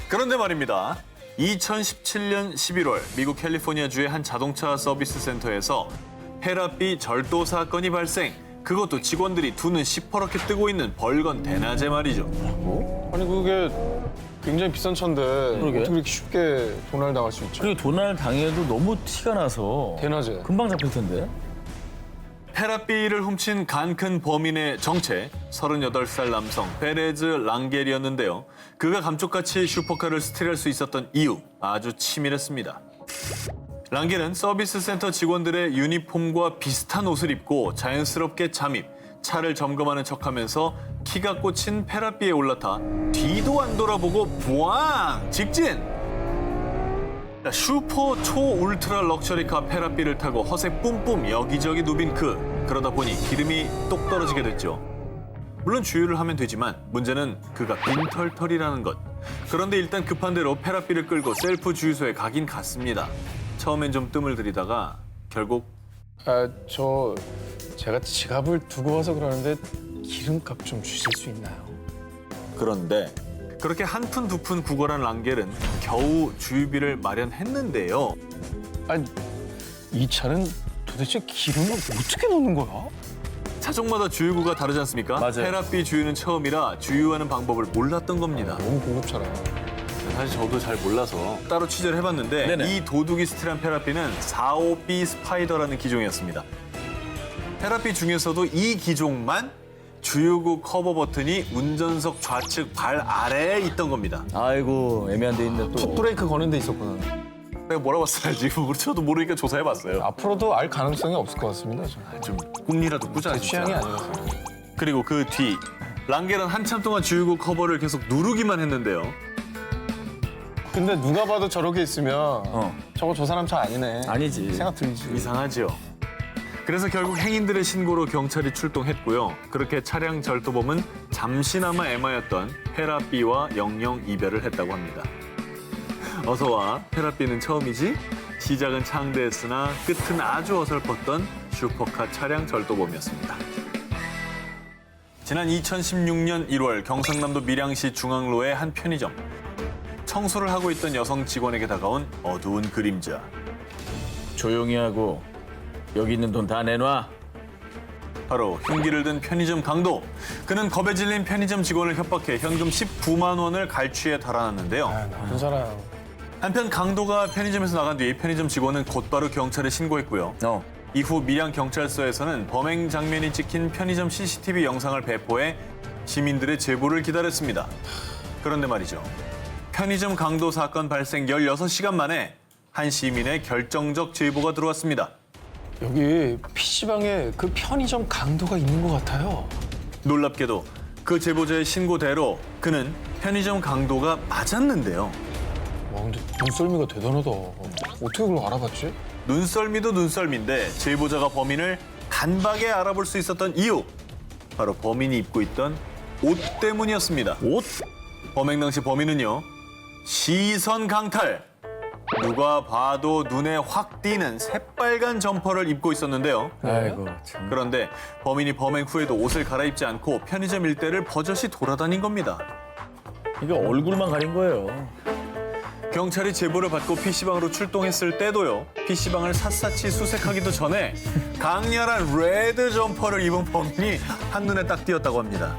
그런데 말입니다. 2017년 11월 미국 캘리포니아주의 한 자동차 서비스 센터에서 페라삐 절도 사건이 발생. 그것도 직원들이 두 눈 시퍼렇게 뜨고 있는 벌건 대낮에 말이죠. 아니 그게 굉장히 비싼 차인데 그러게. 어떻게 이렇게 쉽게 도날 당할 수 있죠? 그리고 도난을 당해도 너무 티가 나서 대낮에. 금방 잡힐 텐데. 페라삐를 훔친 간 큰 범인의 정체, 38살 남성 페레즈 랑겔이었는데요. 그가 감쪽같이 슈퍼카를 스틸할 수 있었던 이유, 아주 치밀했습니다. 랑겔은 서비스 센터 직원들의 유니폼과 비슷한 옷을 입고 자연스럽게 잠입, 차를 점검하는 척하면서 키가 꽂힌 페라삐에 올라타 뒤도 안 돌아보고 부앙! 직진! 슈퍼 초울트라 럭셔리카 페라삐를 타고 허세 뿜뿜 여기저기 누빈 그러다 보니 기름이 똑 떨어지게 됐죠. 물론 주유를 하면 되지만 문제는 그가 빈털털이라는 것. 그런데 일단 급한 대로 페라삐를 끌고 셀프 주유소에 가긴 갔습니다. 처음엔 좀 뜸을 들이다가 결국 제가 지갑을 두고 와서 그러는데 기름값 좀 주실 수 있나요? 그런데 그렇게 한 푼 두 푼 구걸한 랑겔은 겨우 주유비를 마련했는데요. 아니 이 차는 도대체 기름을 어떻게 넣는 거야? 차종마다 주유구가 다르지 않습니까? 맞아요. 페라삐 주유는 처음이라 주유하는 방법을 몰랐던 겁니다. 너무 고급차라. 사실 저도 잘 몰라서 따로 취재를 해봤는데 네네. 이 도둑이 스틸한 페라삐는 45B 스파이더라는 기종이었습니다. 페라삐 중에서도 이 기종만 주유구 커버 버튼이 운전석 좌측 발 아래에 있던 겁니다. 아이고, 애매한 데 있는데 또. 풋브레이크 거는 데 있었구나. 내가 뭐라고 써야지. 저도 모르니까 조사해봤어요. 앞으로도 알 가능성이 없을 것 같습니다. 저는. 좀 꿈이라도 꾸자. 제 진짜. 취향이 아니라서. 그리고 그 뒤 랑겔은 한참 동안 주유구 커버를 계속 누르기만 했는데요. 근데 누가 봐도 저렇게 있으면 저거 저 사람 차 아니네. 아니지. 생각 들지. 이상하죠. 그래서 결국 행인들의 신고로 경찰이 출동했고요. 그렇게 차량 절도범은 잠시나마 애마였던 페라삐와 영영 이별을 했다고 합니다. 어서 와, 페라삐는 처음이지? 시작은 창대했으나 끝은 아주 어설펐던 슈퍼카 차량 절도범이었습니다. 지난 2016년 1월 경상남도 밀양시 중앙로의 한 편의점. 청소를 하고 있던 여성 직원에게 다가온 어두운 그림자. 조용히 하고 여기 있는 돈 다 내놔. 바로 흉기를 든 편의점 강도. 그는 겁에 질린 편의점 직원을 협박해 현금 19만 원을 갈취해 달아났는데요. 나쁜 사람. 한편 강도가 편의점에서 나간 뒤 편의점 직원은 곧바로 경찰에 신고했고요. 이후 밀양 경찰서에서는 범행 장면이 찍힌 편의점 CCTV 영상을 배포해 시민들의 제보를 기다렸습니다. 그런데 말이죠. 편의점 강도 사건 발생 16시간 만에 한 시민의 결정적 제보가 들어왔습니다. 여기 PC방에 그 편의점 강도가 있는 것 같아요. 놀랍게도 그 제보자의 신고대로 그는 편의점 강도가 맞았는데요. 와, 근데 눈썰미가 대단하다. 어떻게 그걸 알아봤지? 눈썰미도 눈썰미인데 제보자가 범인을 단박에 알아볼 수 있었던 이유. 바로 범인이 입고 있던 옷 때문이었습니다. 옷? 범행 당시 범인은요. 시선 강탈. 누가 봐도 눈에 확 띄는 새빨간 점퍼를 입고 있었는데요. 아이고 참. 그런데 범인이 범행 후에도 옷을 갈아입지 않고 편의점 일대를 버젓이 돌아다닌 겁니다. 이게 얼굴만 가린 거예요. 경찰이 제보를 받고 PC방으로 출동했을 때도요. PC방을 샅샅이 수색하기도 전에 강렬한 레드 점퍼를 입은 범인이 한눈에 딱 띄었다고 합니다.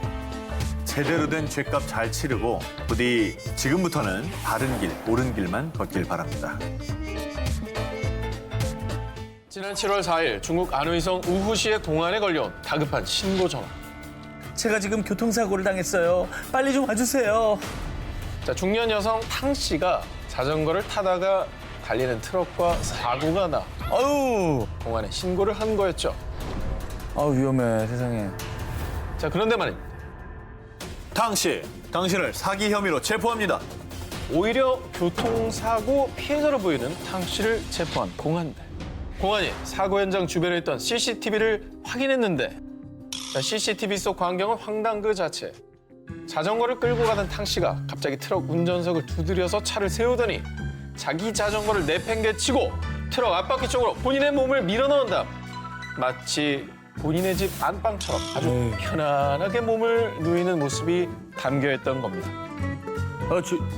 제대로 된 죗값 잘 치르고 부디 지금부터는 바른 길, 옳은 길만 걷길 바랍니다. 지난 7월 4일 중국 안의성 우후시의 공안에 걸려온 다급한 신고 전화. 제가 지금 교통사고를 당했어요. 빨리 좀 와주세요. 자, 중년 여성 탕 씨가 자전거를 타다가 달리는 트럭과 사고가 나 아유, 공안에 신고를 한 거였죠. 위험해 세상에. 자, 그런데 말입니다. 당시 당신을 사기 혐의로 체포합니다. 오히려 교통사고 피해자로 보이는 탕 씨를 체포한 공안대. 공안이 사고 현장 주변에 있던 CCTV를 확인했는데 자, CCTV 속 광경은 황당 그 자체. 자전거를 끌고 가던 탕 씨가 갑자기 트럭 운전석을 두드려서 차를 세우더니 자기 자전거를 내팽개치고 트럭 앞바퀴 쪽으로 본인의 몸을 밀어넣은 다음 마치 본인의 집 안방처럼 아주 편안하게 몸을 누이는 모습이 담겨있던 겁니다.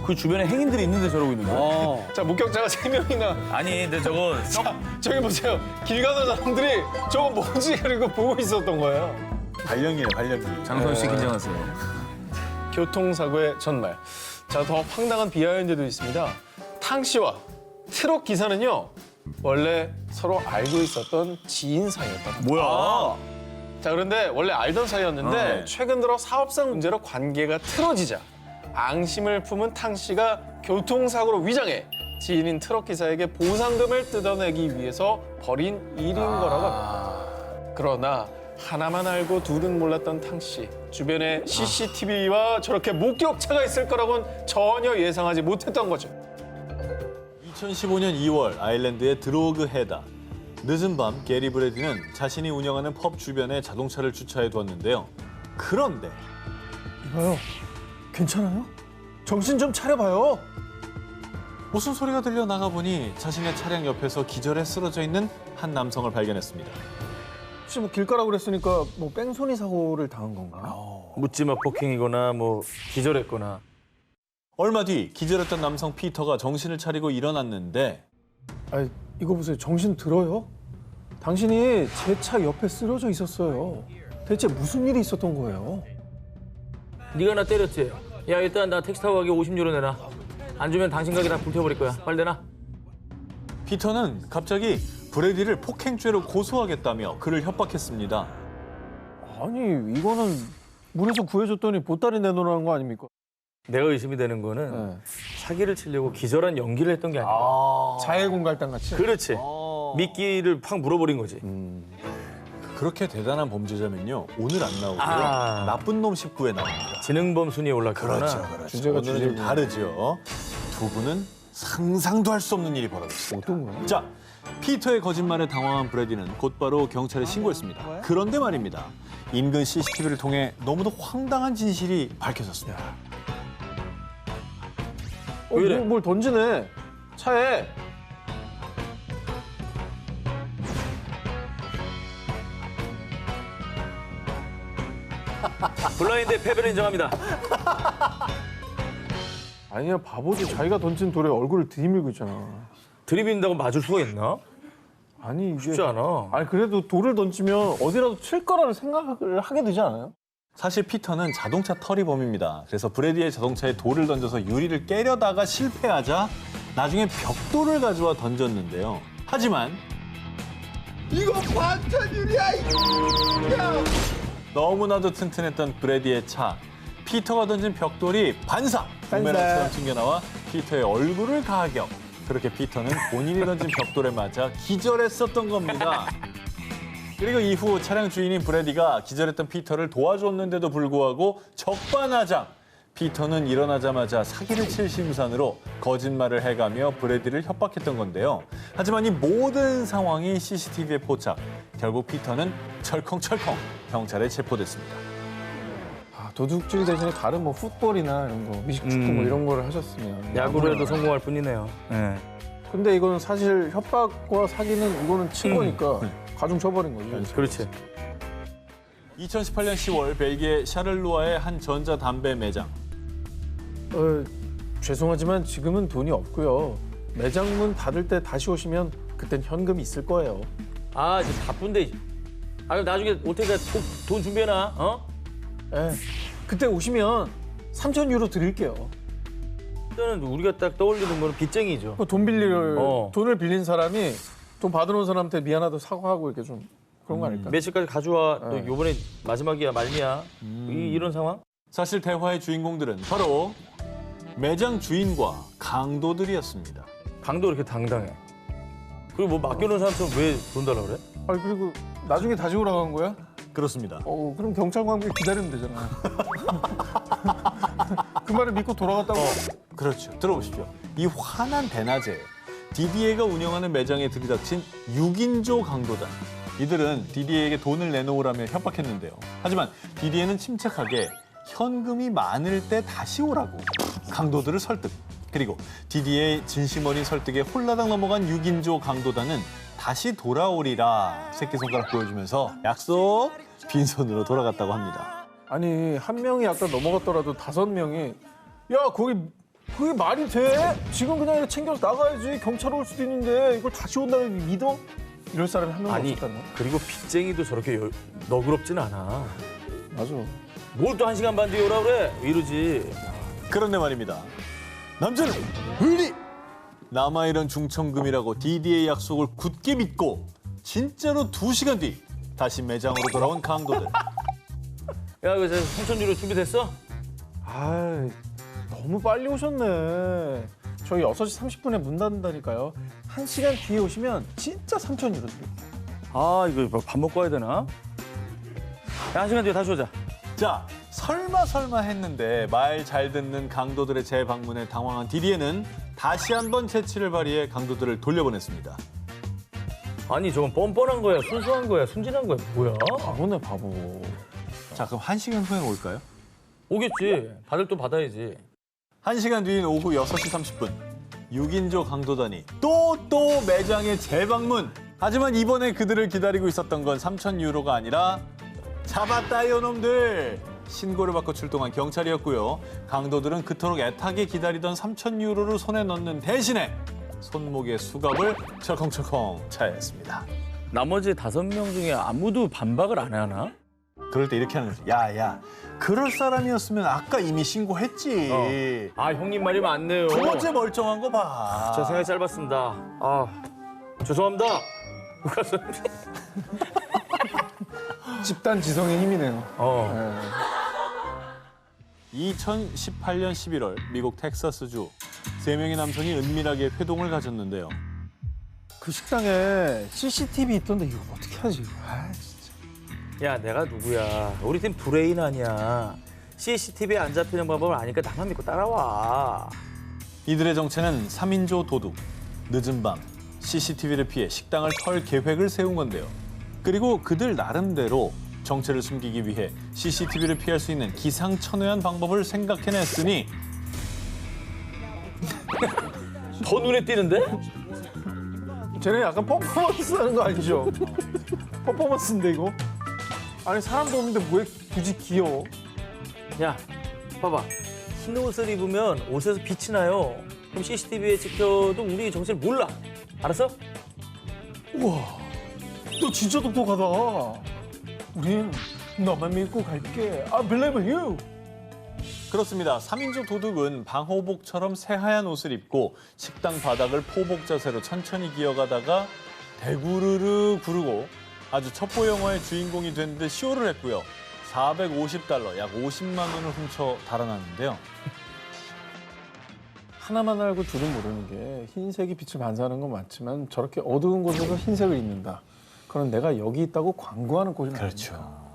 그 주변에 행인들이 있는데 저러고 있는 거야? 자, 목격자가 3명이나 아니 근데 저거 저기 보세요. 길 가던 사람들이 저거 뭐지? 그리고 보고 있었던 거예요. 발령이에요, 발령이. 장선 씨 긴장하세요. 교통사고의 전말. 자, 더 황당한 비하인드도 있습니다. 탕 씨와 트럭 기사는요. 원래 서로 알고 있었던 지인 사이였다. 뭐야? 자, 그런데 원래 알던 사이였는데 최근 들어 사업상 문제로 관계가 틀어지자 앙심을 품은 탕 씨가 교통사고로 위장해 지인인 트럭 기사에게 보상금을 뜯어내기 위해서 벌인 일인 거라고 합니다. 그러나 하나만 알고 둘은 몰랐던 탕 씨. 주변에 CCTV와 저렇게 목격차가 있을 거라고는 전혀 예상하지 못했던 거죠. 2015년 2월 아일랜드의 드로그 헤다. 늦은 밤 게리 브래디는 자신이 운영하는 펍 주변에 자동차를 주차해 두었는데요. 그런데 이봐요. 괜찮아요? 정신 좀 차려봐요. 무슨 소리가 들려 나가보니 자신의 차량 옆에서 기절해 쓰러져 있는 한 남성을 발견했습니다. 혹시 뭐 길가라고 그랬으니까 뭐 뺑소니 사고를 당한 건가? 묻지마 폭행이거나 뭐 기절했거나. 얼마 뒤 기절했던 남성 피터가 정신을 차리고 일어났는데 아니, 이거 보세요. 정신 들어요? 당신이 제 차 옆에 쓰러져 있었어요. 대체 무슨 일이 있었던 거예요? 네가 나 때렸지? 야 일단 나 택시 타고 가게 50유로 내놔. 안 주면 당신 가게 다 불태워버릴 거야. 빨리 내놔. 피터는 갑자기 브래디를 폭행죄로 고소하겠다며 그를 협박했습니다. 아니, 이거는 물에서 구해줬더니 보따리 내놓으라는 거 아닙니까? 내가 의심이 되는 거는 네. 사기를 치려고 기절한 연기를 했던 게 아닌가. 자해공갈단 같이? 그렇지. 미끼를 팍 물어버린 거지. 그렇게 대단한 범죄자면요. 오늘 안 나오고요. 아. 나쁜 놈 19에 나옵니다. 지능범 순위에 올랐구나. 그렇죠. 주제가 오늘은 좀 주제군요. 다르죠. 두 분은 상상도 할 수 없는 일이 벌어졌습니다. 어떤 거야? 자, 피터의 거짓말에 당황한 브래디는 곧바로 경찰에 신고했습니다. 그런데 말입니다. 인근 CCTV를 통해 너무도 황당한 진실이 밝혀졌습니다. 왜 이래? 뭘 던지네. 차에. 블라인드 패배를 인정합니다. 아니야, 바보지. 자기가 던진 돌에 얼굴을 들이밀고 있잖아. 들이민다고 맞을 수가 있나? 아니, 이게. 쉽지 않아. 아니, 그래도 돌을 던지면 어디라도 칠 거라는 생각을 하게 되지 않아요? 사실 피터는 자동차 터리범입니다. 그래서 브래디의 자동차에 돌을 던져서 유리를 깨려다가 실패하자 나중에 벽돌을 가져와 던졌는데요. 하지만 이거 반찬율이야. 야. 너무나도 튼튼했던 브래디의 차. 피터가 던진 벽돌이 반사! 부메랑처럼 튕겨나와 피터의 얼굴을 가격. 그렇게 피터는 본인이 던진 벽돌에 맞아 기절했었던 겁니다. 그리고 이후 차량 주인인 브래디가 기절했던 피터를 도와줬는데도 불구하고 적반하장. 피터는 일어나자마자 사기를 칠 심산으로 거짓말을 해가며 브래디를 협박했던 건데요. 하지만 이 모든 상황이 CCTV에 포착. 결국 피터는 철컹철컹 경찰에 체포됐습니다. 아, 도둑질 대신에 다른 뭐 풋볼이나 이런 거, 미식축구 뭐 이런 거를 하셨으면 야구로 해도 성공할 뿐이네요. 네. 근데 이거는 사실 협박과 사기는 이거는 친 거니까 가중 쳐버린 거죠. 그렇지. 2018년 10월 벨기에 샤를루아의 한 전자담배 매장. 죄송하지만 지금은 돈이 없고요. 매장 문 닫을 때 다시 오시면 그땐 현금이 있을 거예요. 아, 이제 바쁜데. 아, 그럼 나중에 올 테니까 돈 준비해놔. 어? 예. 그때 오시면 3,000 유로 드릴게요. 일단은 우리가 딱 떠올리는 거는 빚쟁이죠. 돈을 빌린 사람이 돈 받으러 온 사람한테 미안하다고 사과하고 이렇게 좀 그런 거 아닐까? 며칠까지 가져와. 또 요번에 마지막이야, 말미야. 이런 상황? 사실 대화의 주인공들은 바로 매장 주인과 강도들이었습니다. 강도 이렇게 당당해. 그리고 뭐 맡겨놓은 사람처럼 왜 돈 달라 그래? 아니 그리고 나중에 다시 오라고 한 거야? 그렇습니다. 그럼 경찰 관계 기다리면 되잖아. 그 말을 믿고 돌아갔다고. 그렇죠. 들어보십시오. 이 화난 대낮에 디디에가 운영하는 매장에 들이닥친 6인조 강도단. 이들은 디디에에게 돈을 내놓으라며 협박했는데요. 하지만 디디에는 침착하게 현금이 많을 때 다시 오라고 강도들을 설득. 그리고 디디에의 진심 어린 설득에 홀라당 넘어간 6인조 강도단은 다시 돌아오리라 새끼손가락 보여주면서 약속 빈손으로 돌아갔다고 합니다. 아니 한 명이 아까 넘어갔더라도 5명이 야 거기 그게 말이 돼? 지금 그냥 이렇게 챙겨서 나가야지. 경찰 올 수도 있는데 이걸 다시 온다고 믿어? 이럴 사람이 한 명도 아니, 없었단 말이야. 그리고 빚쟁이도 저렇게 너그럽진 않아. 맞아. 뭘 또 1시간 반 뒤에 오라 그래? 이러지. 그런데 말입니다. 남자는 의리! 남아이런 중천금이라고 디디의 약속을 굳게 믿고 진짜로 2시간 뒤 다시 매장으로 돌아온 강도들. 야, 이거 3,000 유로 준비됐어? 아 너무 빨리 오셨네. 저희 6시 30분에 문 닫는다니까요. 1시간 뒤에 오시면 진짜 3,000 유로 드릴게요. 아, 이거 밥 먹고 와야 되나? 야, 1시간 뒤에 다시 오자. 자, 설마 했는데 말 잘 듣는 강도들의 재방문에 당황한 디디에는 다시 한번 재치를 발휘해 강도들을 돌려보냈습니다. 아니, 저건 뻔뻔한 거야, 순수한 거야, 순진한 거야, 뭐야? 바보네 바보. 자, 그럼 1시간 후에 올까요? 오겠지. 받을 돈 받아야지. 1시간 뒤인 오후 6시 30분. 6인조 강도단이 또 매장에 재방문. 하지만 이번에 그들을 기다리고 있었던 건 3,000 유로가 아니라 잡았다 이놈들. 신고를 받고 출동한 경찰이었고요. 강도들은 그토록 애타게 기다리던 3,000 유로를 손에 넣는 대신에 손목에 수갑을 철컹철컹 차야 했습니다. 나머지 5명 중에 아무도 반박을 안 하나? 그럴 때 이렇게 하는 거죠. 야, 그럴 사람이었으면 아까 이미 신고했지. 아, 형님 말이 맞네요. 두 번째 멀쩡한 거 봐. 저 생각이 짧았습니다. 아, 죄송합니다. 집단 지성의 힘이네요. 2018년 11월 미국 텍사스주 3명의 남성이 은밀하게 회동을 가졌는데요. 그 식당에 CCTV 있던데 이거 어떻게 하지? 아 진짜. 야, 내가 누구야? 우리 팀 브레인 아니야. CCTV에 안 잡히는 방법을 아니까 나만 믿고 따라와. 이들의 정체는 3인조 도둑. 늦은 밤 CCTV를 피해 식당을 털 계획을 세운 건데요. 그리고 그들 나름대로 정체를 숨기기 위해 CCTV를 피할 수 있는 기상천외한 방법을 생각해냈으니 더 눈에 띄는데? 쟤네 약간 퍼포먼스 하는 거 아니죠? 퍼포먼스인데 이거? 아니 사람도 없는데 왜 굳이 귀여워? 야, 봐봐. 흰 옷을 입으면 옷에서 빛이 나요. 그럼 CCTV에 찍혀도 우리 정체를 몰라. 알았어? 우와, 너 진짜 똑똑하다. 우린 너만 믿고 갈게. I believe you. 그렇습니다. 3인조 도둑은 방호복처럼 새하얀 옷을 입고 식당 바닥을 포복 자세로 천천히 기어가다가 대구르르 구르고 아주 첩보 영화의 주인공이 된 듯 쇼를 했고요. 450달러, 약 50만 원을 훔쳐 달아났는데요. 하나만 알고 둘은 모르는 게 흰색이 빛을 반사하는 건 맞지만 저렇게 어두운 곳에서 흰색을 입는다. 그럼 내가 여기 있다고 광고하는 꼴이 그렇죠. 나옵니다.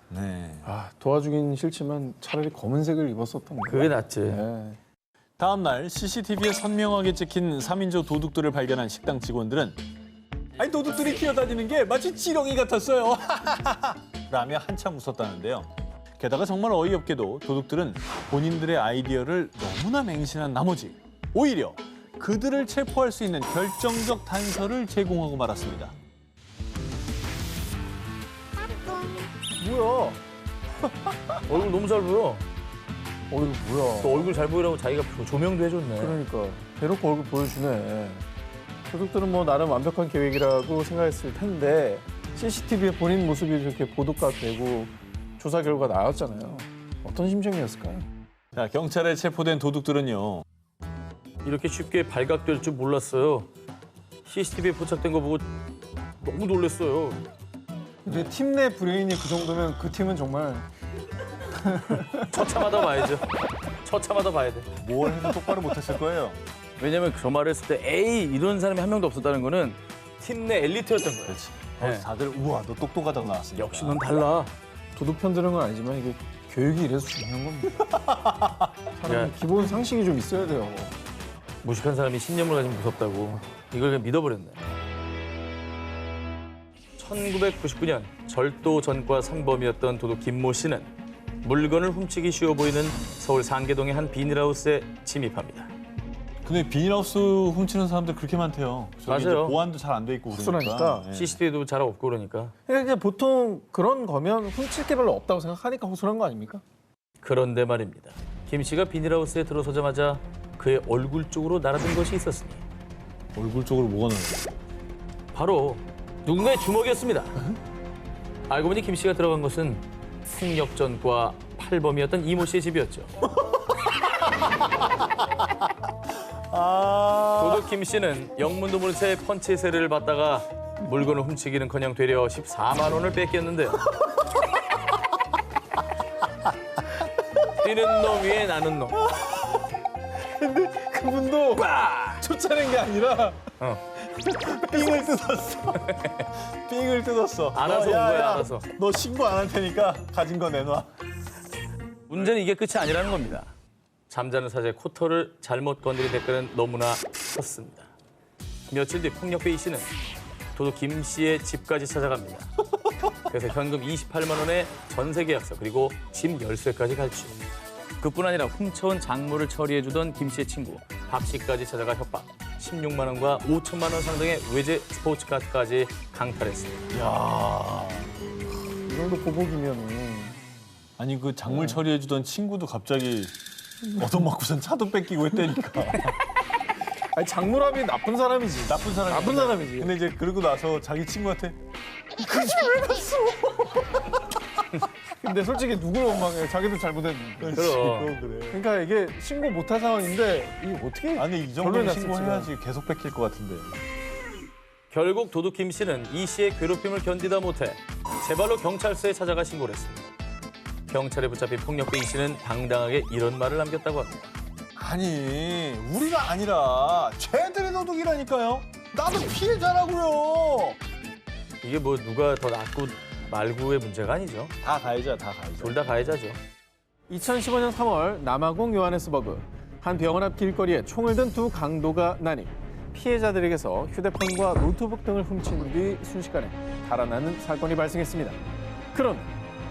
네. 아, 도와주긴 싫지만 차라리 검은색을 입었었던 거예요. 그게 낫지. 네. 다음 날 CCTV에 선명하게 찍힌 3인조 도둑들을 발견한 식당 직원들은 아니 도둑들이 기어다니는 게 마치 지렁이 같았어요. 라며 한참 웃었다는데요. 게다가 정말 어이없게도 도둑들은 본인들의 아이디어를 너무나 맹신한 나머지 오히려 그들을 체포할 수 있는 결정적 단서를 제공하고 말았습니다. 뭐야? 얼굴 너무 잘 보여. 이거 뭐야? 또 얼굴 잘 보이라고 자기가 조명도 해줬네. 그러니까 대놓고 얼굴 보여주네. 도둑들은 뭐 나름 완벽한 계획이라고 생각했을 텐데 CCTV에 본인 모습이 이렇게 보도가 되고 조사 결과 나왔잖아요. 어떤 심정이었을까요? 자, 경찰에 체포된 도둑들은요. 이렇게 쉽게 발각될 줄 몰랐어요. CCTV에 포착된 거 보고 너무 놀랐어요. 근데 팀 내 브레인이 그 정도면 그 팀은 정말 처참하다 봐야죠. 처참하다 봐야 돼. 뭘 해도 똑바로 못했을 거예요. 왜냐면 저 말을 했을 때 에이 이런 사람이 한 명도 없었다는 거는 팀 내 엘리트였던 거예요. 그렇지. 네. 다들 우와 너 똑똑하다고 나왔으니까. 역시 넌 달라. 도둑 편드는 건 아니지만 이게 교육이 이래서 중요한 겁니다. 사람 기본 상식이 좀 있어야 돼요. 무식한 사람이 신념을 가지면 무섭다고. 이걸 그냥 믿어버렸네. 1999년 절도 전과 상범이었던 도둑 김모 씨는 물건을 훔치기 쉬워 보이는 서울 상계동의 한 비닐하우스에 침입합니다. 근데 비닐하우스 훔치는 사람들 그렇게 많대요. 저기 맞아요. 이제 보안도 잘 안 돼 있고 허술하니까. 그러니까. 예. CCTV도 잘 없고 그러니까. 그러니까 보통 그런 거면 훔칠 게 별로 없다고 생각하니까 허술한 거 아닙니까? 그런데 말입니다. 김 씨가 비닐하우스에 들어서자마자 그의 얼굴 쪽으로 날아든 것이 있었으니 얼굴 쪽으로 뭐가 나요? 바로 누군가의 주먹이었습니다. 알고 보니 김 씨가 들어간 것은 폭력전과 팔범이었던 이모 씨의 집이었죠. 도둑 김 씨는 영문도 모른 채 펀치 세례를 받다가 물건을 훔치기는커녕 되려 14만 원을 뺏겼는데요. 뛰는 놈 위에 나는 놈. 근데 그분도 쫓아낸 게 아니라 삥을 뜯었어. 삥을 뜯었어. 알아서 온 거야, 알아서. 너 신고 안 할 테니까 가진 거 내놔. 문제는 이게 끝이 아니라는 겁니다. 잠자는 사자의 코털을 잘못 건드린 대가는 너무나 컸습니다. 며칠 뒤 폭력배 이 씨는 도둑 김 씨의 집까지 찾아갑니다. 그래서 현금 28만 원의 전세 계약서 그리고 집 열쇠까지 갈취. 그뿐 아니라 훔쳐온 작물을 처리해주던 김 씨의 친구 박 씨까지 찾아가 협박. 16만 원과 5천만 원 상당의 외제 스포츠카까지 강탈했습니다. 이야. 이 정도 보복이면은 아니 그 작물 처리해주던 친구도 갑자기 얻어맞고선 차도 뺏기고 했다니까. 아니 장무람이 나쁜 사람이지. 나쁜 사람이. 나쁜 사람이지. 근데 이제 그러고 나서 자기 친구한테 근데 솔직히 누굴 원망해? 자기도 잘못했는데. 그럼. 그래. 그러니까 이게 신고 못할 상황인데 이게 어떻게? 아니 이 결론이 정도는 났을지. 신고해야지 계속 뺏길 것 같은데. 결국 도둑 김 씨는 이 씨의 괴롭힘을 견디다 못해 제발로 경찰서에 찾아가 신고를 했습니다. 경찰에 붙잡힌 폭력배 이 씨는 당당하게 이런 말을 남겼다고 합니다. 아니 우리가 아니라 쟤들의 도둑이라니까요. 나도 피해자라고요. 이게 뭐 누가 더 낫고 말고의 문제가 아니죠. 다 가해자 다 가해자. 둘 다 가해자죠. 2015년 3월 남아공 요하네스버그 한 병원 앞 길거리에 총을 든 두 강도가 나니 피해자들에게서 휴대폰과 노트북 등을 훔친 뒤 순식간에 달아나는 사건이 발생했습니다. 그런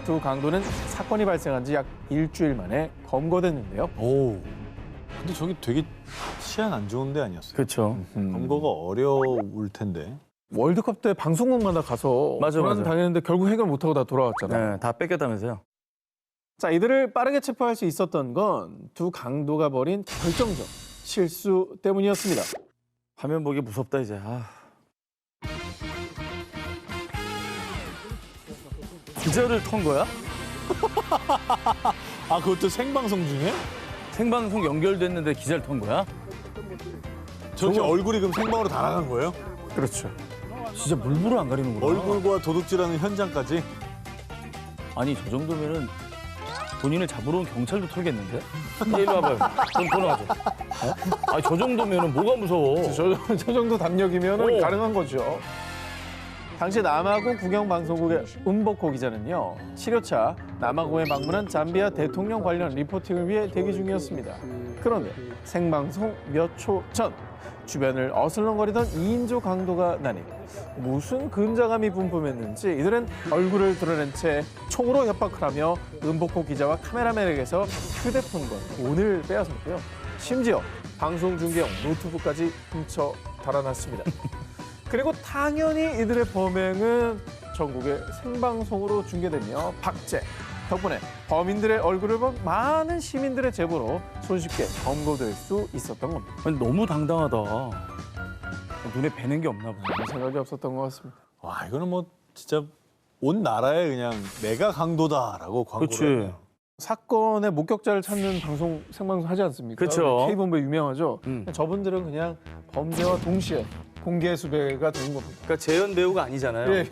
두 강도는 사건이 발생한 지 약 일주일 만에 검거됐는데요. 오. 근데 저기 되게 치안 안 좋은 데 아니었어요? 그렇죠. 검거가 어려울 텐데. 월드컵 때 방송국마다 가서 맞아, 고난 맞아. 당했는데 결국 해결 못하고 다 돌아왔잖아요. 네, 다 뺏겼다면서요. 자, 이들을 빠르게 체포할 수 있었던 건 두 강도가 벌인 결정적 실수 때문이었습니다. 화면 보기 무섭다 이제. 기절을 턴 거야? 아 그것도 생방송 중에? 생방송 연결됐는데 기절 턴 거야? 저렇게 얼굴이 그럼 생방으로 다 나간 거예요? 그렇죠. 진짜 물불을 안 가리는구나. 얼굴과 도둑질하는 현장까지. 아니 저 정도면은 본인을 잡으러 온 경찰도 털겠는데? 이리 와봐요. 돈 끊어가죠. 아니 저 정도면은 뭐가 무서워? 저 정도 담력이면 오. 가능한 거죠. 당시 남아공 국영방송국의 은복호 기자는요. 치료차 남아공에 방문한 잠비아 대통령 관련 리포팅을 위해 대기 중이었습니다. 그런데 생방송 몇 초 전 주변을 어슬렁거리던 2인조 강도가 나니 무슨 근자감이 분분했는지 이들은 얼굴을 드러낸 채 총으로 협박을 하며 은복호 기자와 카메라맨에게서 휴대폰과 돈을 빼앗았고요. 심지어 방송 중계용 노트북까지 훔쳐 달아났습니다. 그리고 당연히 이들의 범행은 전국에 생방송으로 중계되며 박제. 덕분에 범인들의 얼굴을 본 많은 시민들의 제보로 손쉽게 검거될 수 있었던 겁니다. 아니, 너무 당당하다. 눈에 뵈는 게 없나 보네. 아무 생각이 없었던 것 같습니다. 와, 이거는 뭐 진짜 온 나라에 그냥 내가 강도다라고 광고를 그렇지. 했네요. 사건의 목격자를 찾는 방송, 생방송 하지 않습니까? 그쵸. K본부 유명하죠. 음. 저분들은 그냥 범죄와 동시에 공개 수배가 되는 겁니다. 그러니까 재현 배우가 아니잖아요. 예.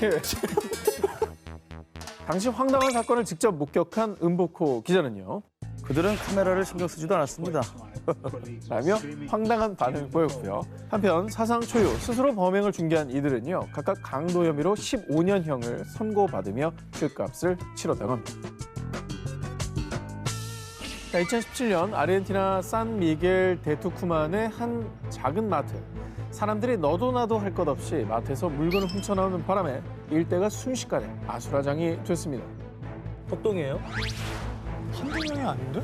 당시 황당한 사건을 직접 목격한 은복호 기자는요. 그들은 카메라를 신경 쓰지도 않았습니다. 라며 황당한 반응을 보였고요. 한편 사상 초유 스스로 범행을 중개한 이들은요. 각각 강도 혐의로 15년형을 선고받으며 죗값을 치렀다고 합니다. 2017년 아르헨티나 산 미겔 데투쿠만의 한 작은 마트. 사람들이 너도 나도 할 것 없이 마트에서 물건을 훔쳐나오는 바람에 일대가 순식간에 아수라장이 됐습니다. 폭동이에요? 한두 명이 아닌데?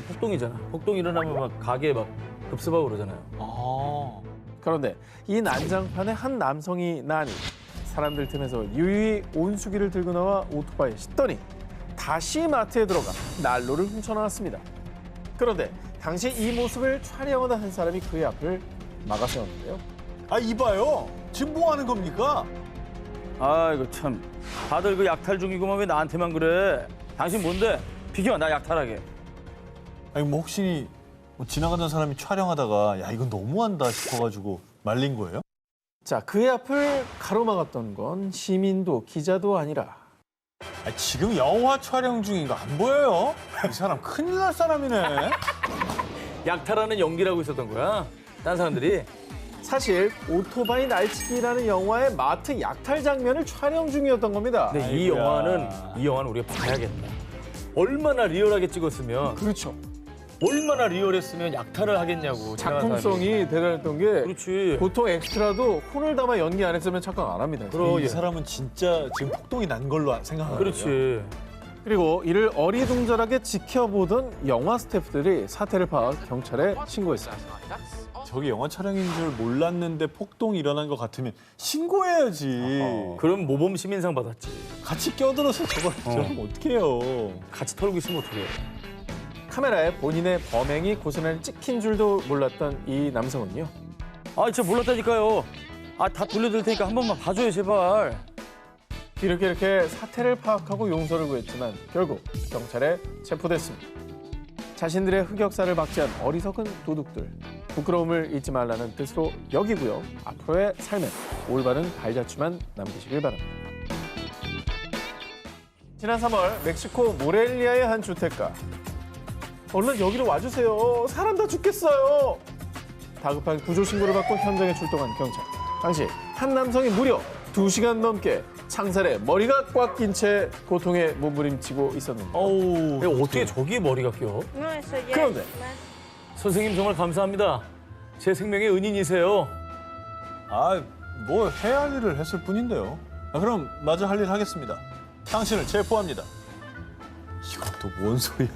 폭동이잖아. 폭동 일어나면 막 가게에 막 급습하고 그러잖아요. 아. 그런데 이 난장판에 한 남성이 나니 사람들 틈에서 유유히 온수기를 들고 나와 오토바이에 싣더니 다시 마트에 들어가 난로를 훔쳐나왔습니다. 그런데 당시 이 모습을 촬영하던 한 사람이 그의 앞을 막아세웠는데요. 아, 이봐요. 지금 뭐 하는 겁니까? 아 이거 참 다들 그 약탈 중이고만 왜 나한테만 그래? 당신 뭔데? 비켜 나 약탈하게. 아니, 뭐 혹시 뭐 지나가는 사람이 촬영하다가 야, 이건 너무한다 싶어가지고 말린 거예요? 자, 그의 앞을 가로막았던 건 시민도 기자도 아니라 아, 지금 영화 촬영 중인 거 안 보여요? 이 사람 큰일 날 사람이네. 약탈하는 연기라고 있었던 거야. 딴 사람들이. 사실 오토바이 날치기라는 영화의 마트 약탈 장면을 촬영 중이었던 겁니다. 근데 이 아이고야. 영화는 우리가 봐야겠다. 얼마나 리얼하게 찍었으면, 그렇죠. 얼마나 리얼했으면 약탈을 하겠냐고. 작품성이 대단했던 게 그렇지. 보통 엑스트라도 혼을 담아 연기 안 했으면 착각 안 합니다. 그럼 이 사람은 진짜 지금 폭동이 난 걸로 생각하는 거예요. 그렇지. 그리고 이를 어리둥절하게 지켜보던 영화 스태프들이 사태를 파악 경찰에 신고했습니다. 저기 영화 촬영인 줄 몰랐는데 폭동이 일어난 것 같으면 신고해야지. 그럼 모범 시민상 받았지. 같이 껴들어서 저걸 저러면 어떡해요. 같이 털고 있으면 어떡해. 카메라에 본인의 범행이 고스란히 찍힌 줄도 몰랐던 이 남성은요. 아, 진짜 몰랐다니까요. 아, 다 돌려드릴 테니까 한 번만 봐줘요, 제발. 이렇게 사태를 파악하고 용서를 구했지만 결국 경찰에 체포됐습니다. 자신들의 흑역사를 박제한 어리석은 도둑들. 부끄러움을 잊지 말라는 뜻으로 여기고요. 앞으로의 삶에 올바른 발자취만 남기시길 바랍니다. 지난 3월 멕시코 모렐리아의 한 주택가. 얼른 여기로 와주세요. 사람 다 죽겠어요. 다급한 구조 신고를 받고 현장에 출동한 경찰. 당시 한 남성이 무려 2시간 넘게 창살에 머리가 꽉 낀 채 고통에 몸부림치고 있었는데 어우, 어떻게 저기에 머리가 껴? 그런데 선생님 정말 감사합니다. 제 생명의 은인이세요. 아, 뭐 해야 할 일을 했을 뿐인데요. 아, 그럼 마저 할 일 하겠습니다. 당신을 체포합니다. 이건 또 뭔 소리야.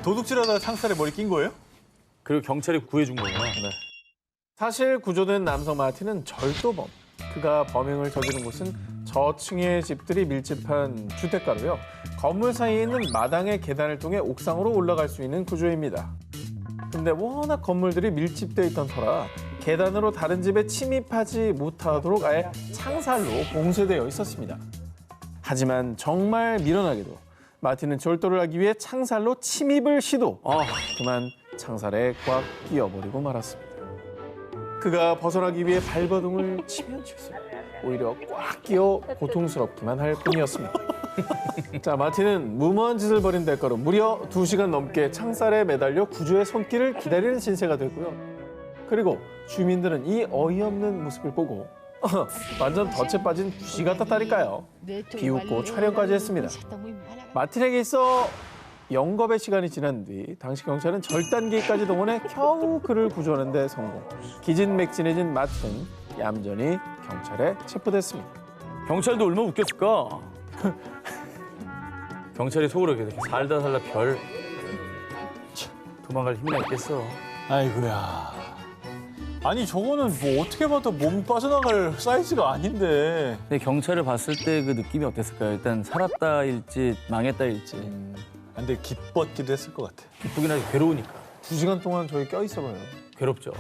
도둑질하다가 창살에 머리 낀 거예요? 그리고 경찰이 구해준 거구나. 사실 구조된 남성 마틴은 절도범. 그가 범행을 저지른 곳은 저층의 집들이 밀집한 주택가로요. 건물 사이에 있는 마당의 계단을 통해 옥상으로 올라갈 수 있는 구조입니다. 근데 워낙 건물들이 밀집돼 있던 터라 계단으로 다른 집에 침입하지 못하도록 아예 창살로 봉쇄되어 있었습니다. 하지만 정말 미련하게도 마틴은 절도를 하기 위해 창살로 침입을 시도. 그만 창살에 꽉 끼어버리고 말았습니다. 그가 벗어나기 위해 발버둥을 치면 칠수록 오히려 꽉 끼어 고통스럽기만 할 뿐이었습니다. 자, 마틴은 무모한 짓을 벌인 대가로 무려 2시간 넘게 창살에 매달려 구조의 손길을 기다리는 신세가 되고요. 그리고 주민들은 이 어이없는 모습을 보고 완전 덫에 빠진 쥐 같았다니까요. 비웃고 촬영까지 했습니다. 마틴에게 있어 영겁의 시간이 지난 뒤 당시 경찰은 절단기까지 동원해 겨우 그를 구조하는 데 성공. 기진맥진해진 마틴은 얌전히 경찰에 체포됐습니다. 경찰도 얼마나 웃겼을까? 경찰이 속으로 이렇게 살다 별 도망갈 힘이나 있겠어. 아이고야. 아니 저거는 뭐 어떻게 봐도 몸이 빠져나갈 사이즈가 아닌데. 근데 경찰을 봤을 때 그 느낌이 어땠을까요? 일단 살았다일지 망했다일지. 근데 기뻤기도 했을 것 같아. 기쁘긴 하지 괴로우니까. 2시간 동안 저기 껴있어 봐요. 괴롭죠.